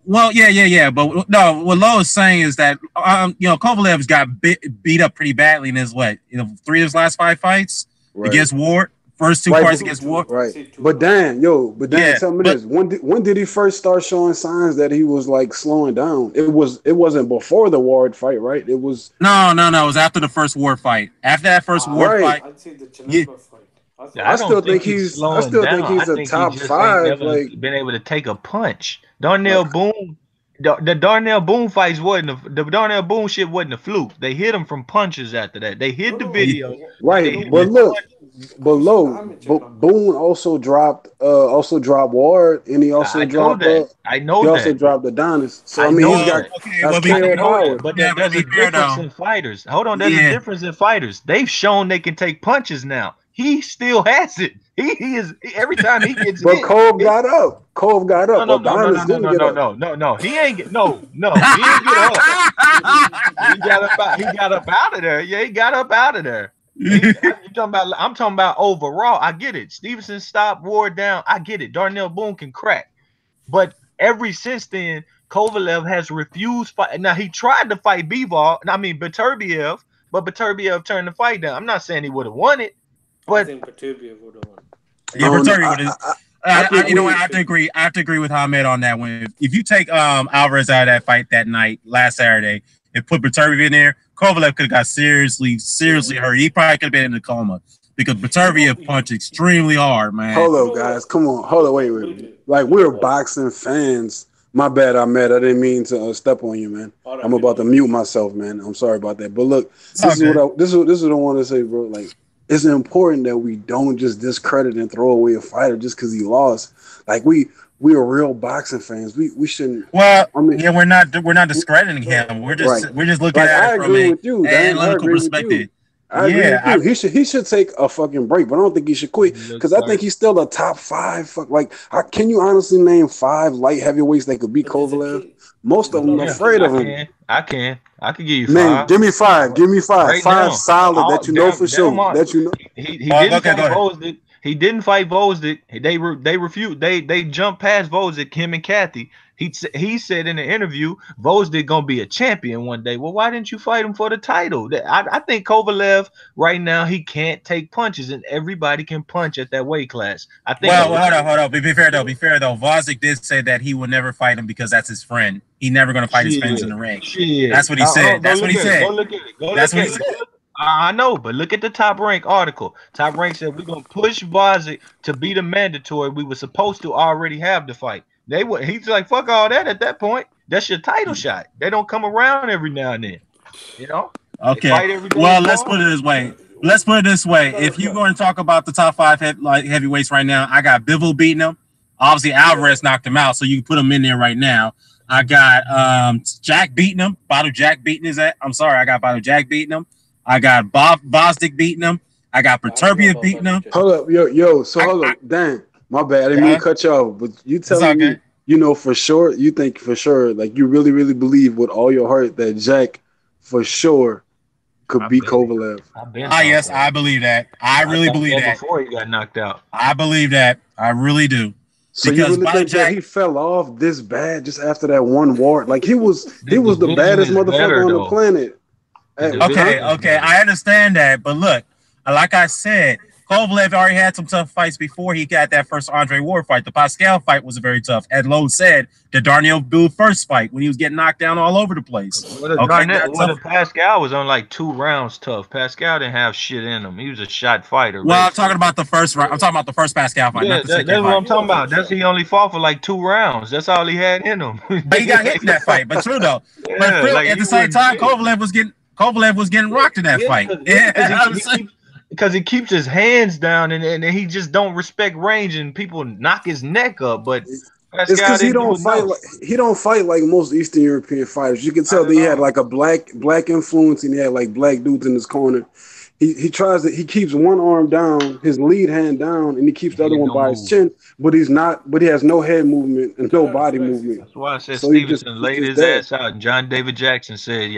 Well, yeah. But no, what Lowe is saying is that Kovalev's got beat up pretty badly in his 3 of his last 5 fights against Ward. First 2 fights against Ward. Right. But Dan, tell me this. When did he first start showing signs that he was like slowing down? It wasn't before the Ward fight, right? It was No. It was after the first Ward fight. After that first Ward fight. I'd say the Geneva fight. I still think he's a top 5. Like been able to take a punch. Darnell Boone, the Darnell Boone fights wasn't the Darnell Boone shit wasn't a fluke. They hit him from punches after that. They hid the video. Right, but look, Boone also dropped Ward, and he also dropped. I know he that. also dropped Adonis. So he's got power. But there's a difference in fighters. Hold on, there's a difference in fighters. They've shown they can take punches now. He still has it. He is every time he gets. But Cove got up. No. He ain't get no. He ain't get up. He got up out of there. Yeah, he got up out of there. I'm talking about overall. I get it. Stevenson stopped Ward down. I get it. Darnell Boone can crack, but ever since then, Kovalev has refused fight. Now he tried to fight Beterbiev, but Beterbiev turned the fight down. I'm not saying he would have won it. But I think Beterbiev would have won. Yeah, Beterbiev would have. I have to agree. I have to agree with Hamed on that one. If you take Alvarez out of that fight that night last Saturday and put Beterbiev in there, Kovalev could have got seriously hurt. He probably could have been in a coma because Beterbiev punched extremely hard, man. Hold up, guys. Come on. Hold up. Wait. Like, we're boxing fans. My bad, Ahmed. I didn't mean to step on you, man. I'm about to mute myself, man. I'm sorry about that. But look, this is what I want to say, bro. Like, it's important that we don't just discredit and throw away a fighter just because he lost. Like we are real boxing fans. We shouldn't. Well, we're not discrediting him. We're just looking at it from an analytical perspective. I agree with you. He should take a fucking break, but I don't think he should quit because I think he's still a top 5. Can you honestly name 5 light heavyweights that could beat Kovalev? Most of them are afraid of him. I can give you 5. Man, give me 5. Give me 5. Right 5 solid that you know for sure. That you know. He didn't fight Bosnick. He didn't fight Vosdick. They refused. They jumped past Vosdick, him and Kathy. He said in the interview, Vosdick gonna be a champion one day. Well, why didn't you fight him for the title? I think Kovalev right now he can't take punches, and everybody can punch at that weight class. I think. Well, hold on. Be fair though. Vosdick did say that he would never fight him because that's his friend. He's never gonna fight his friends in the ring. That's what he said. That's what he said. Go look at it. That's what he said. I know, but look at the Top Rank article. Top Rank said we're gonna push Vosdick to be the mandatory. We were supposed to already have the fight. He's like, fuck all that at that point. That's your title shot. They don't come around every now and then. You know? Okay. Well, let's put it this way. If you're going to talk about the top 5 heavyweights right now, I got Bivol beating him. Obviously, Alvarez knocked him out, so you can put him in there right now. I got Jack beating him. Bottle Jack beating his ass. I'm sorry, I got Bottle Jack beating him. I got Vosdick beating him. I got Protervia beating him. Hold up, yo. So hold up, Dan. My bad. I didn't mean to cut you off, but you tell me, you know for sure, you think for sure, like you really, really believe with all your heart that Jack for sure could beat Kovalev. Yes, I believe that. I really believe that. Before he got knocked out. I believe that. I really do. So because you really think that he fell off this bad just after that one war? Like he was the baddest motherfucker on the planet. Okay, I understand that, but look, like I said, Kovalev already had some tough fights before he got that first Andre Ward fight. The Pascal fight was very tough. As Lowe said, the Darnell Booth first fight when he was getting knocked down all over the place. Pascal was on like 2 rounds tough. Pascal didn't have shit in him. He was a shot fighter. Well, I'm talking about the first round. I'm talking about the first Pascal fight, not the second that's fight. What I'm talking about. He only fought for like 2 rounds. That's all he had in him. But he got hit in that fight. But true though. But at the same time, Kovalev was getting rocked in that fight. Because he keeps his hands down and he just don't respect range and people knock his neck up. But it's because he don't fight like most Eastern European fighters. You can tell that he had like a black influence and he had like black dudes in his corner. He keeps one arm down, his lead hand down, and he keeps the other one by his chin, but he has no head movement and no body movement. That's why I said Stevenson laid his ass out, and John David Jackson said,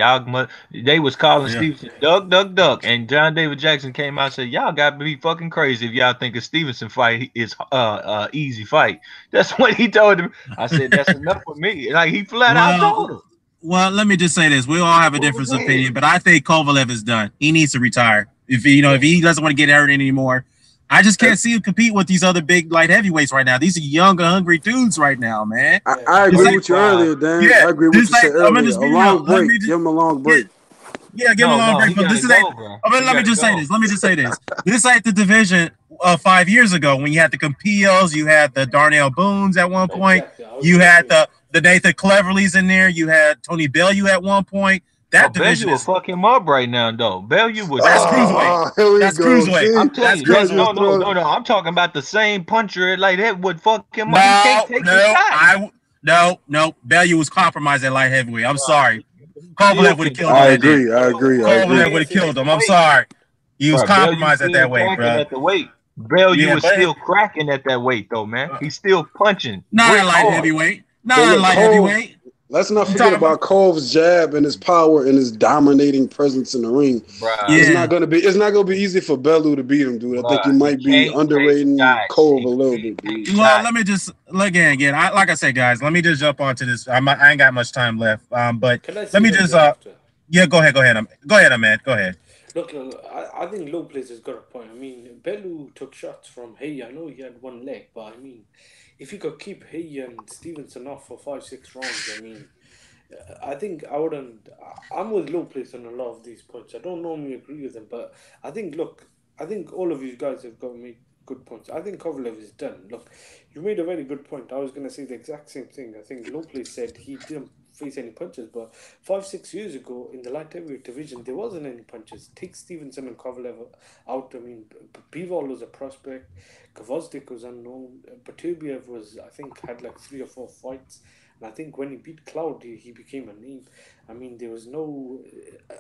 they was calling Stevenson duck, and John David Jackson came out and said, y'all got to be fucking crazy if y'all think a Stevenson fight is easy fight. That's what he told him. I said, that's enough for me. Like he flat out told him. Well, let me just say this. We all have a different opinion, but I think Kovalev is done. He needs to retire. If he doesn't want to get hurt anymore, I just can't see him compete with these other big light heavyweights right now. These are young, hungry dudes right now, man. I agree with you earlier, Dan. Yeah, I agree with you said earlier. Give him a long break. Yeah, give him a long break. But this is let me just say this. This ain't the division of 5 years ago when you had the Campillos, you had the Darnell Boones at one point, you had the Nathan Cleverleys in there, you had Tony Bellew at one point. That division will fuck him up right now, though. Bellew was that's cruiserweight. I'm telling you, no. I'm talking about the same puncher like that would fuck him up. He can't take the shot. No. Bellew was compromised at light heavyweight. I'm sorry. Kovalev would have killed him. I agree. Kovalev would have killed him. I'm sorry. He was compromised at that weight, bro. At the weight. Bellew was still cracking at that weight, though, man. He's still punching. Not at light heavyweight. Heavyweight. Let's not forget about Cove's jab and his power and his dominating presence in the ring. Right. It's not gonna be easy for Bellew to beat him, dude. I think you might be underrating Cove a little bit, dude. Well, let me just again. Like I said, guys, let me just jump onto this. I ain't got much time left. But let me just go ahead, Ahmed. Go ahead. Look, I think Lopez has got a point. I mean, Bellew took shots from Hey. I know he had one leg, but I mean, if he could keep Hey and Stevenson off for 5-6 rounds, I mean, I think I wouldn't. I'm with Lopez on a lot of these points. I don't normally agree with him, but I think all of you guys have got made good points. I think Kovalev is done. Look, you made a very good point. I was going to say the exact same thing. I think Lopez said he didn't face any punches, but 5-6 years ago in the light heavyweight division there wasn't any punches. Take Stevenson and Kovalev out. I mean, Bivol was a prospect, Gvozdyk was unknown, Protervia was, I think, had like 3 or 4 fights, and I think when he beat Cloud he became a name. I mean, there was no,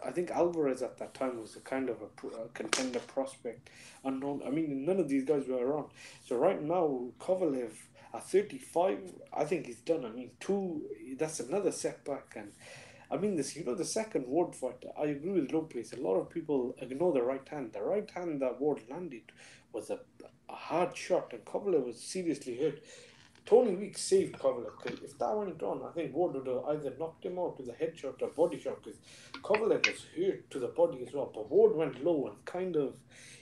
I think Alvarez at that time was a kind of a contender prospect, unknown. I mean, none of these guys were around. So right now Kovalev at 35, I think he's done. I mean, that's another setback. And I mean, the second Ward fight, I agree with Lopez. A lot of people ignore the right hand. The right hand that Ward landed was a hard shot, and Kovalev was seriously hurt. Tony Weeks saved Kovalev, because if that went on, I think Ward would have either knocked him out with a headshot or body shot, because Kovalev was hurt to the body as well. But Ward went low and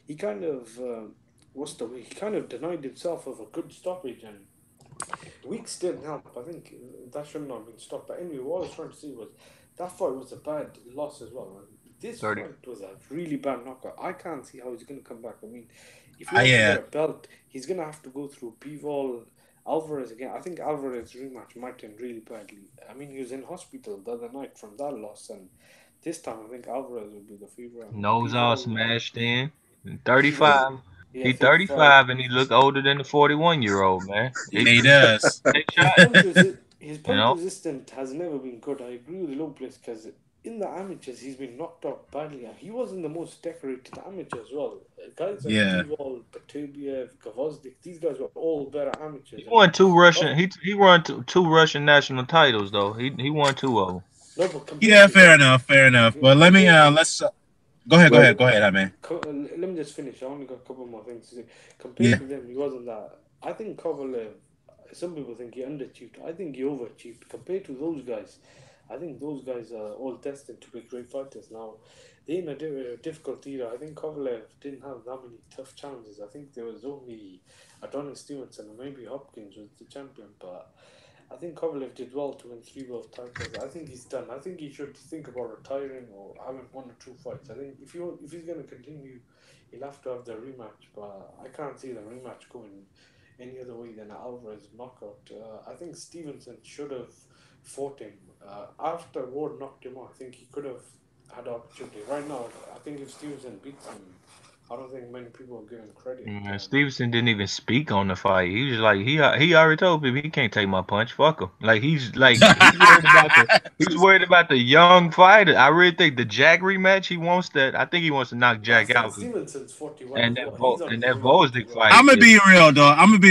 he kind of denied himself of a good stoppage, and Weeks didn't help. I think that should not have been stopped. But anyway, what I was trying to say was that fight was a bad loss as well. This 30. fight was a really bad knockout. I can't see how he's going to come back. I mean, if he wants to get a belt, he's going to have to go through Bivol, Alvarez again. I think Alvarez rematch might end really badly. I mean, he was in hospital the other night from that loss, and this time I think Alvarez will be the favorite. Nose all smashed in. 35. Yeah, He's 35 and he look older than the 41-year-old, man. He does. His punch resistance has never been good. I agree with Lopez, because in the amateurs he's been knocked out badly. He wasn't the most decorated amateur as well. Guys like Bivol, Patubiev, Gvozdyk, these guys were all better amateurs. He won two Russian. He won two Russian national titles though. He won 2 of them. No, yeah, fair enough. But let me let's go ahead, man. Let me just finish. I only got a couple more things to say. Compared to them, he wasn't that. I think Kovalev, some people think he underachieved. I think he overachieved. Compared to those guys, I think those guys are all destined to be great fighters. Now, they're in a difficult era. I think Kovalev didn't have that many tough challenges. I think there was only Adonis Stevenson and maybe Hopkins was the champion. But I think Kovalev did well to win 3 world titles. I think he's done. I think he should think about retiring or having 1 or 2 fights. I think if he's going to continue, he'll have to have the rematch. But I can't see the rematch going any other way than an Alvarez knockout. I think Stevenson should have fought him. After Ward knocked him out, I think he could have had the opportunity. Right now, I think if Stevenson beats him, I don't think many people will give him credit. Stevenson didn't even speak on the fight. He was like, he already told people he can't take my punch. Fuck him. Like he's worried about the young fighter. I really think the Jack rematch. He wants that. I think he wants to knock Jack out. Stevenson's 41. And that Gvozdyk fight. I'm gonna be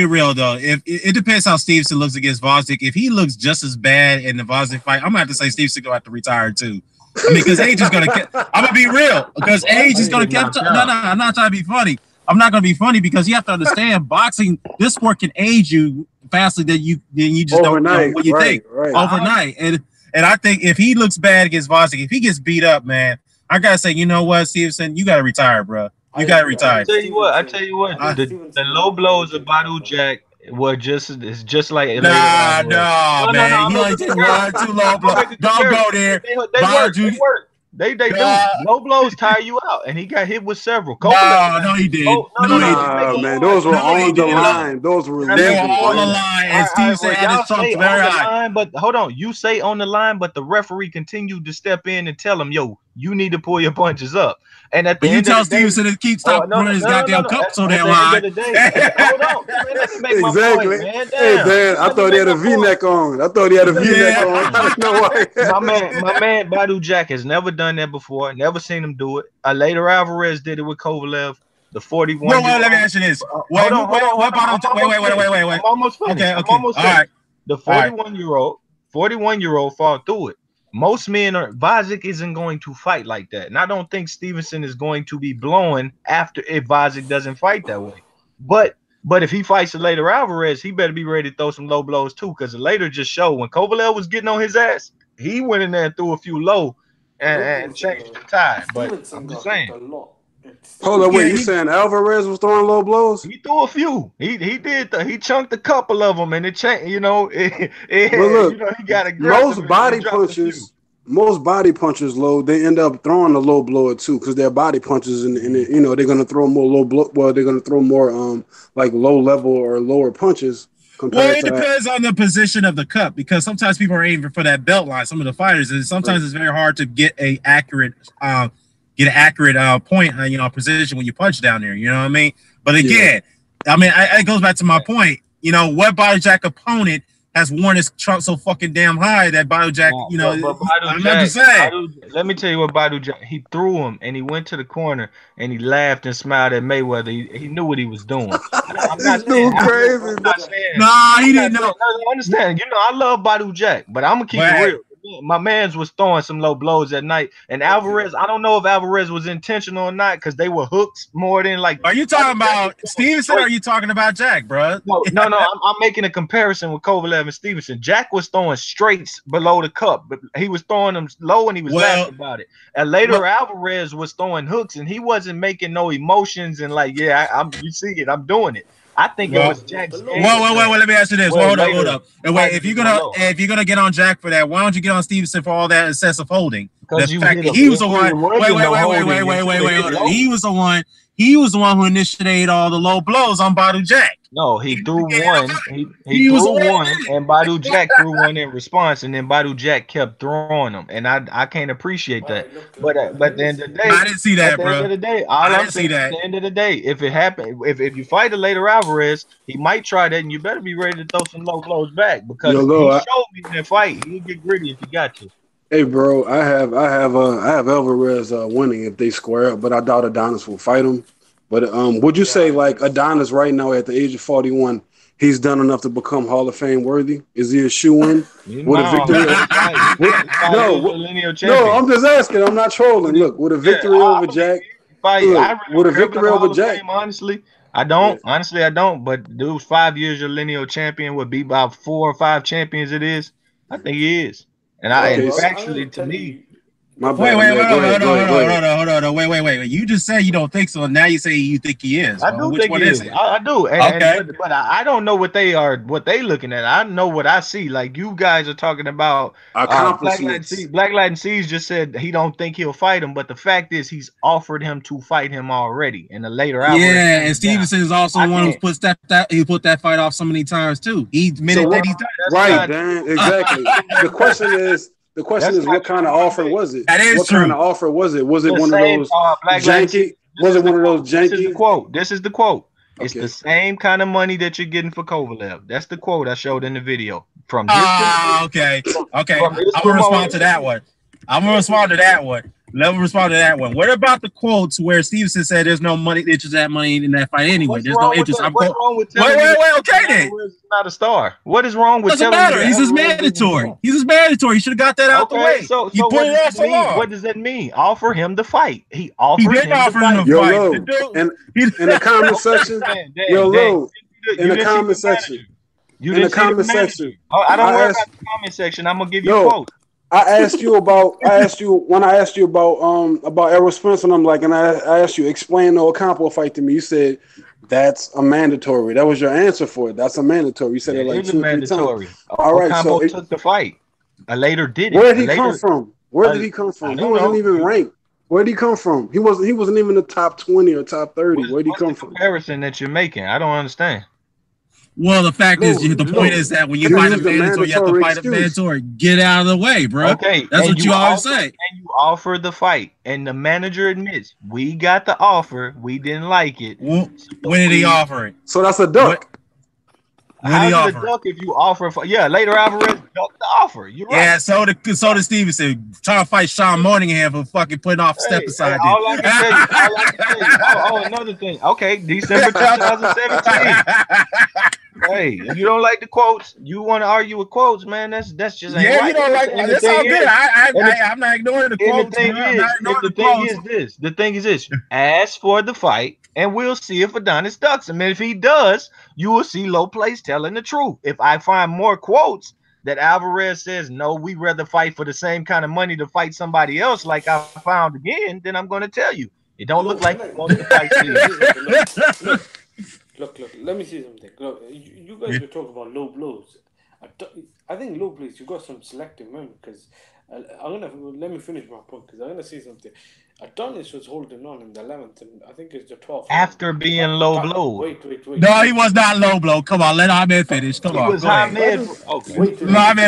real though. If it depends how Stevenson looks against Gvozdyk. If he looks just as bad in the Gvozdyk fight, I'm gonna have to say Stevenson gonna have to retire too. I mean, because age is gonna. I'm gonna be real. Because age is gonna catch. No, I'm not trying to be funny. I'm not gonna be funny because you have to understand, boxing. This sport can age you faster than you just overnight, don't know what you think overnight. And I think if he looks bad against Gvozdyk, if he gets beat up, man, I gotta say, you know what, Stevenson, you gotta retire, bro. You gotta retire. I tell you what. The low blows of Badou Jack. Well, it's just like no, man. You ain't too low blow. Don't go there. They work. They do. Low blows tire you out, and he got hit with several. No, he did. Man, those were on the line. Those were on the line, and Steve said his trunks very high. But hold on, you say on the line, but the referee continued to step in and tell him, "Yo, you need to pull your punches up." And at the end you tell of the day, Stevenson to keep running his goddamn cup so damn high. Hold on, let me make my point, man. Hey, Dan, I thought he had a V-neck on. I don't know why. my man Badou Jack has never done that before. Never seen him do it. Later Alvarez did it with Kovalev. The 41. Well, let me ask you this. Wait. I'm almost finished. Okay. All right. The 41-year-old fought through it. Most men Gvozdyk isn't going to fight like that. And I don't think Stevenson is going to be blowing after if Gvozdyk doesn't fight that way. But if he fights the later Alvarez, he better be ready to throw some low blows too. Because the later just showed when Kovalev was getting on his ass, he went in there and threw a few low and changed the tide. But I'm just saying. Hold on, wait. You saying Alvarez was throwing low blows? He threw a few. He did. He chunked a couple of them, and it changed. You know, he got aggressive. Most body punchers, low. They end up throwing a low blower too, because they're body punchers, and they're gonna throw more low blow. Well, they're gonna throw more like low level or lower punches. Well, it depends on the position of the cup, because sometimes people are aiming for that belt line. Some of the fighters, and sometimes it's very hard to get an accurate point, position when you punch down there. You know what I mean? But again, it goes back to my point. What Badou Jack opponent has worn his trunk so fucking damn high that Badou Jack, I'm not just saying. Let me tell you what Badou Jack, he threw him and he went to the corner and he laughed and smiled at Mayweather. He knew what he was doing. I'm not saying, crazy. Nah, he didn't know. I understand. I love Badou Jack, but I'm gonna keep it real. my man's was throwing some low blows at night. And Alvarez, I don't know if Alvarez was intentional or not because they were hooks more than like. Are you talking about Stevenson or are you talking about Jack, bro? No. I'm making a comparison with Kovalev and Stevenson. Jack was throwing straights below the cup, but he was throwing them low and he was laughing about it. And later, Alvarez was throwing hooks and he wasn't making no emotions and like, yeah, you see it, I'm doing it. I think it was Jack's. Wait, let me ask you this. Hold up. And wait, if you're gonna get on Jack for that, why don't you get on Stevenson for all that excessive holding? The fact that he was the one. Wait. He was the one. He was the one who initiated all the low blows on Badu Jack. No, he threw one. He threw one, and Badu Jack threw one in response, and then Badu Jack kept throwing them, and I can't appreciate that. But at the end of the day, I didn't see that, bro. At the end of the day, at the end of the day, if it happened, if you fight a later Alvarez, he might try that, and you better be ready to throw some low blows back because he showed me in that fight he'll get gritty if you got to. Hey, bro, I have Alvarez winning if they square up, but I doubt Adonis will fight him. But would you say like Adonis right now at the age of 41, he's done enough to become Hall of Fame worthy? Is he a shoe-in? With a victory? No, I'm just asking. I'm not trolling. Look, with a victory over Jack. With a victory over Jack. Honestly, I don't. Honestly, I don't. But dude's 5 years your lineal champion would be about 4 or 5 champions. It is. I think he is. And actually, to me. Wait, hold on. Wait. You just said you don't think so. Now you say you think he is. I do think he is. I do. But I don't know what they looking at. I know what I see. Like you guys are talking about accomplishments. Black Latin C's just said he don't think he'll fight him, but the fact is he's offered him to fight him already in a later hour. Yeah, and Stevenson is also one who put that fight off so many times too. He admitted that he's done. Right, Dan. Exactly. The question is. The question is, what kind of offer was it? That is true. What kind of offer was it? Was it one of those janky? Was it one of those janky? This is the quote. It's the same kind of money that you're getting for Kovalev. That's the quote I showed in the video. From this okay. I'm gonna respond to that one. Let me respond to that one. What about the quotes where Stevenson said there's no money interest that money in that fight anyway? There's no interest. What's wrong with telling wait, okay then. Not a star. What is wrong with telling matter. He's just mandatory. He's just mandatory. He should have got that out the way. So what does that mean? Offer him the fight. He offered him the fight. Yo, Lo, in the comment section. Yo, Lo, in the comment section. In the comment section. I don't worry about the comment section. I'm gonna give you a quote. I asked you about Errol Spence, and I'm like, and I asked you, explain the Ocampo fight to me. You said that's a mandatory. That was your answer for it. That's a mandatory. You said it like 2 or 3 times. All right, Ocampo took the fight. Later did it. Where did he come from? Where did he come from? He wasn't even ranked. Where did he come from? He wasn't even the top 20 or top 30. Where did he come from? Comparison that you're making, I don't understand. Well, the fact is, the point is that when you fight a mandatory, you have to fight a mandatory. Get out of the way, bro. Okay, that's what you always say. And you offer the fight, and the manager admits we got the offer, we didn't like it. Well, when did he offer it? So that's a duck. How is it a duck if you offer? Later Alvarez ducked the offer. You're right. Yeah, so did Stevenson trying to fight Sean Moningham for fucking putting off step aside. All I can tell you. Another thing. Okay, December 2017. Hey, if you don't like the quotes, you want to argue with quotes, man. That's just you don't like it. That's all good. I'm not ignoring the quotes. The thing is this: ask for the fight, and we'll see if Adonis ducks him. And if he does, you will see low plays telling the truth. If I find more quotes that Alvarez says no, we rather fight for the same kind of money to fight somebody else, like I found again, then I'm going to tell you. It don't look like he wants to fight you. Look, let me see something. Look, you guys were talking about low blows. I think low blows, you got some selective memory because let me finish my point because I'm going to say something. Adonis was holding on in the 11th and I think it's the 12th. After being low blow. Wait. No, he was not low blow. Come on, let Ahmed finish. Come on. Let Ahmed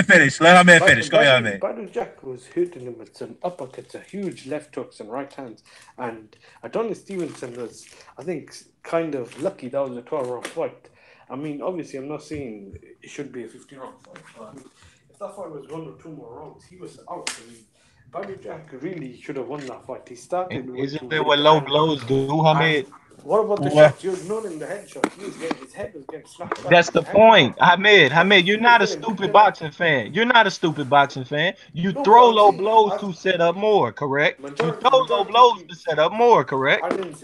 finish. Let Ahmed finish. Go ahead, Ahmed. Badu Jack was hitting him with some uppercuts, huge left hooks and right hands. And Adonis Stevenson was, I think, kind of lucky that was a 12-round fight. I mean, obviously, I'm not saying it should be a 50-round fight. But I mean, if that fight was 1 or 2 more rounds, he was out. I mean, Badu Jack really should have won that fight. He started. Isn't that what low blows do, Hamed? What about the shots? You're ignoring the headshot. His head was getting slapped. That's the point. Hamed, you're not a stupid boxing fan. You're not a stupid boxing fan. You throw low blows to set up more, correct? You throw low blows to set up more, correct? I didn't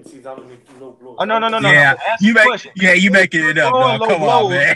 see that many low blows. Oh, no. Yeah, you making it up, dog. Come on, man.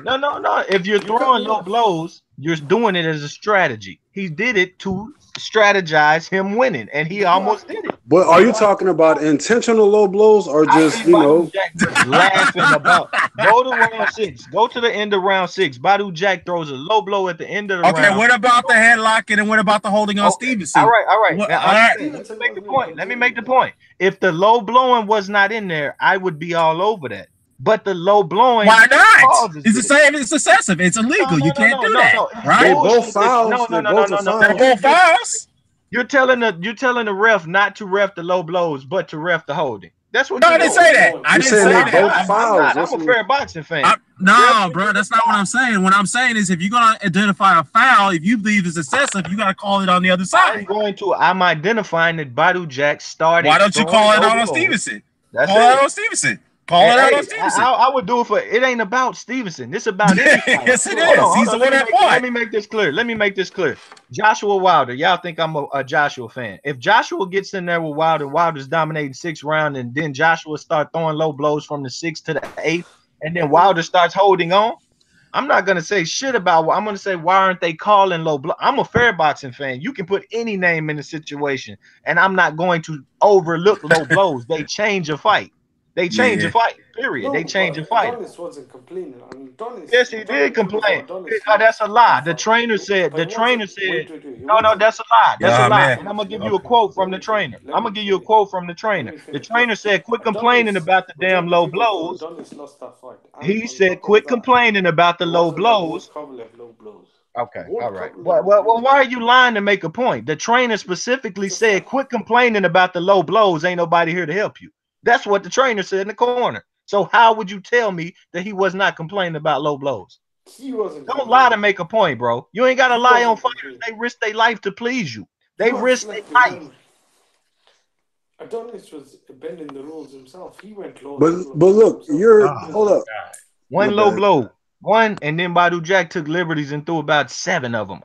No. If you're throwing low blows, you're doing it as a strategy. He did it to strategize him winning, and he almost did it. But are you talking about intentional low blows or just, Jack was laughing about? Go to round 6. Go to the end of round 6. Badu Jack throws a low blow at the end of the round. Okay, what about the headlocking and what about the holding on Stevenson? All right. Let me make the point. If the low blowing was not in there, I would be all over that. But the low blowing, why not? It's the same. It's excessive. It's illegal. You can't do that, right? They both fouls. They're both fouls. You're telling the ref not to ref the low blows, but to ref the holding. That's what. No, I didn't say that. I didn't say that. Both fouls. I'm a fair boxing fan. No, bro, that's not what I'm saying. What I'm saying is, if you're gonna identify a foul, if you believe it's excessive, you gotta call it on the other side. I'm identifying that Badu Jack started. Why don't you call it out on Stevenson? That's call it out on Stevenson. Call it out on Stevenson. I would do it for. It ain't about Stevenson. It's about yes, it is. He's the one that fought. Let me make this clear. Joshua Wilder. Y'all think I'm a Joshua fan? If Joshua gets in there with Wilder, Wilder's dominating 6th round, and then Joshua starts throwing low blows from the 6th to the 8th, and then Wilder starts holding on, I'm not gonna say shit about. I'm gonna say, why aren't they calling low blow? I'm a fair boxing fan. You can put any name in the situation, and I'm not going to overlook low blows. They change a fight. They change a fight, period. No, they change a fight. Donis wasn't complaining. I mean, yes, he did complain. That's a lie. The trainer said. No, that's a lie. That's a lie. And I'm gonna give you a quote from the trainer. The trainer said, "Quit complaining about the damn low blows." He said, "Quit complaining about the low blows." Okay, all right. Well, why are you lying to make a point? The trainer specifically said, "Quit complaining about the low blows. Ain't nobody here to help you." That's what the trainer said in the corner. So how would you tell me that he was not complaining about low blows? He wasn't. Don't lie to make a point, bro. You ain't got to lie on fighters. They risk their life to please you. They risk their life. Adonis was bending the rules himself. He went low. But look, hold up. One low blow. And then Badu Jack took liberties and threw about 7 of them.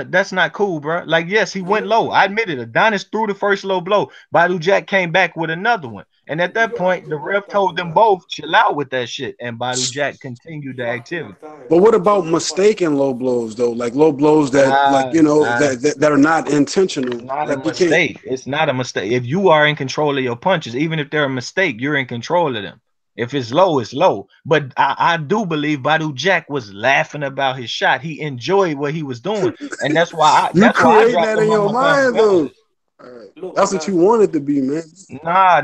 That's not cool, bro. Like, yes, he went low. I admit it. Adonis threw the first low blow. Badu Jack came back with another one. And at that point, the ref told them both, chill out with that shit. And Badu Jack continued the activity. But what about mistaken low blows, though? Like low blows that, that are not intentional. It's not a mistake. It's not a mistake. If you are in control of your punches, even if they're a mistake, you're in control of them. If it's low, it's low. But I do believe Badu Jack was laughing about his shot. He enjoyed what he was doing. And that's why you create that in your mind, though. All right. Look, that's what you wanted to be, man. Nah.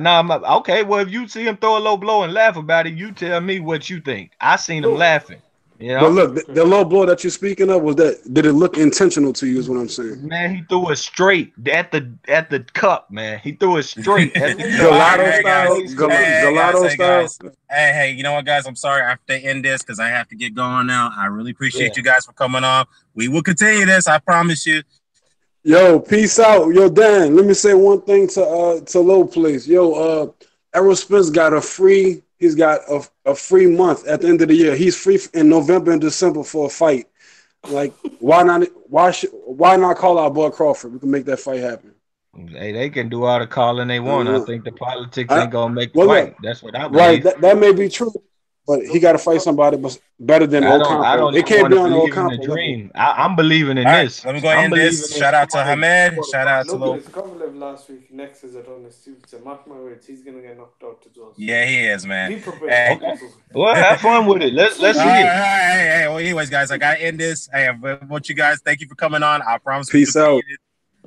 Okay, well, if you see him throw a low blow and laugh about it, you tell me what you think. I seen him laughing. You know? But look, the low blow that you're speaking of, did it look intentional to you? Is what I'm saying. Man, he threw it straight at the cup. Man, he threw it straight at the Gelato style. Hey, you know what, guys? I'm sorry I have to end this because I have to get going now. I really appreciate you guys for coming on. We will continue this. I promise you. Yo, peace out. Yo, Dan, let me say one thing to Low Place. Yo, Errol Spence got he's got a free month at the end of the year. He's free in November and December for a fight. Like, why not call out Bud Crawford? We can make that fight happen. Hey, they can do all the calling they want. I think the politics ain't gonna make the fight. That's what I believe. Right, that may be true. But he got to fight somebody better than Ocampo. It can't be on Ocampo. Dream. I'm believing in this. Let me go in this. Shout out to Hamed. Shout out to Low. KOVALEV last week. Next is Adonis Stevenson. Mark my words. He's gonna get knocked out as well. Yeah, he is, man. Be prepared. Okay. Well, have fun with it. Let's see it. Hey. Well, anyways, guys, I gotta end this. Hey, I want you guys. Thank you for coming on. I promise. Peace out.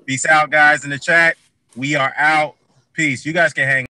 Peace out, guys, in the chat. We are out. Peace. You guys can hang.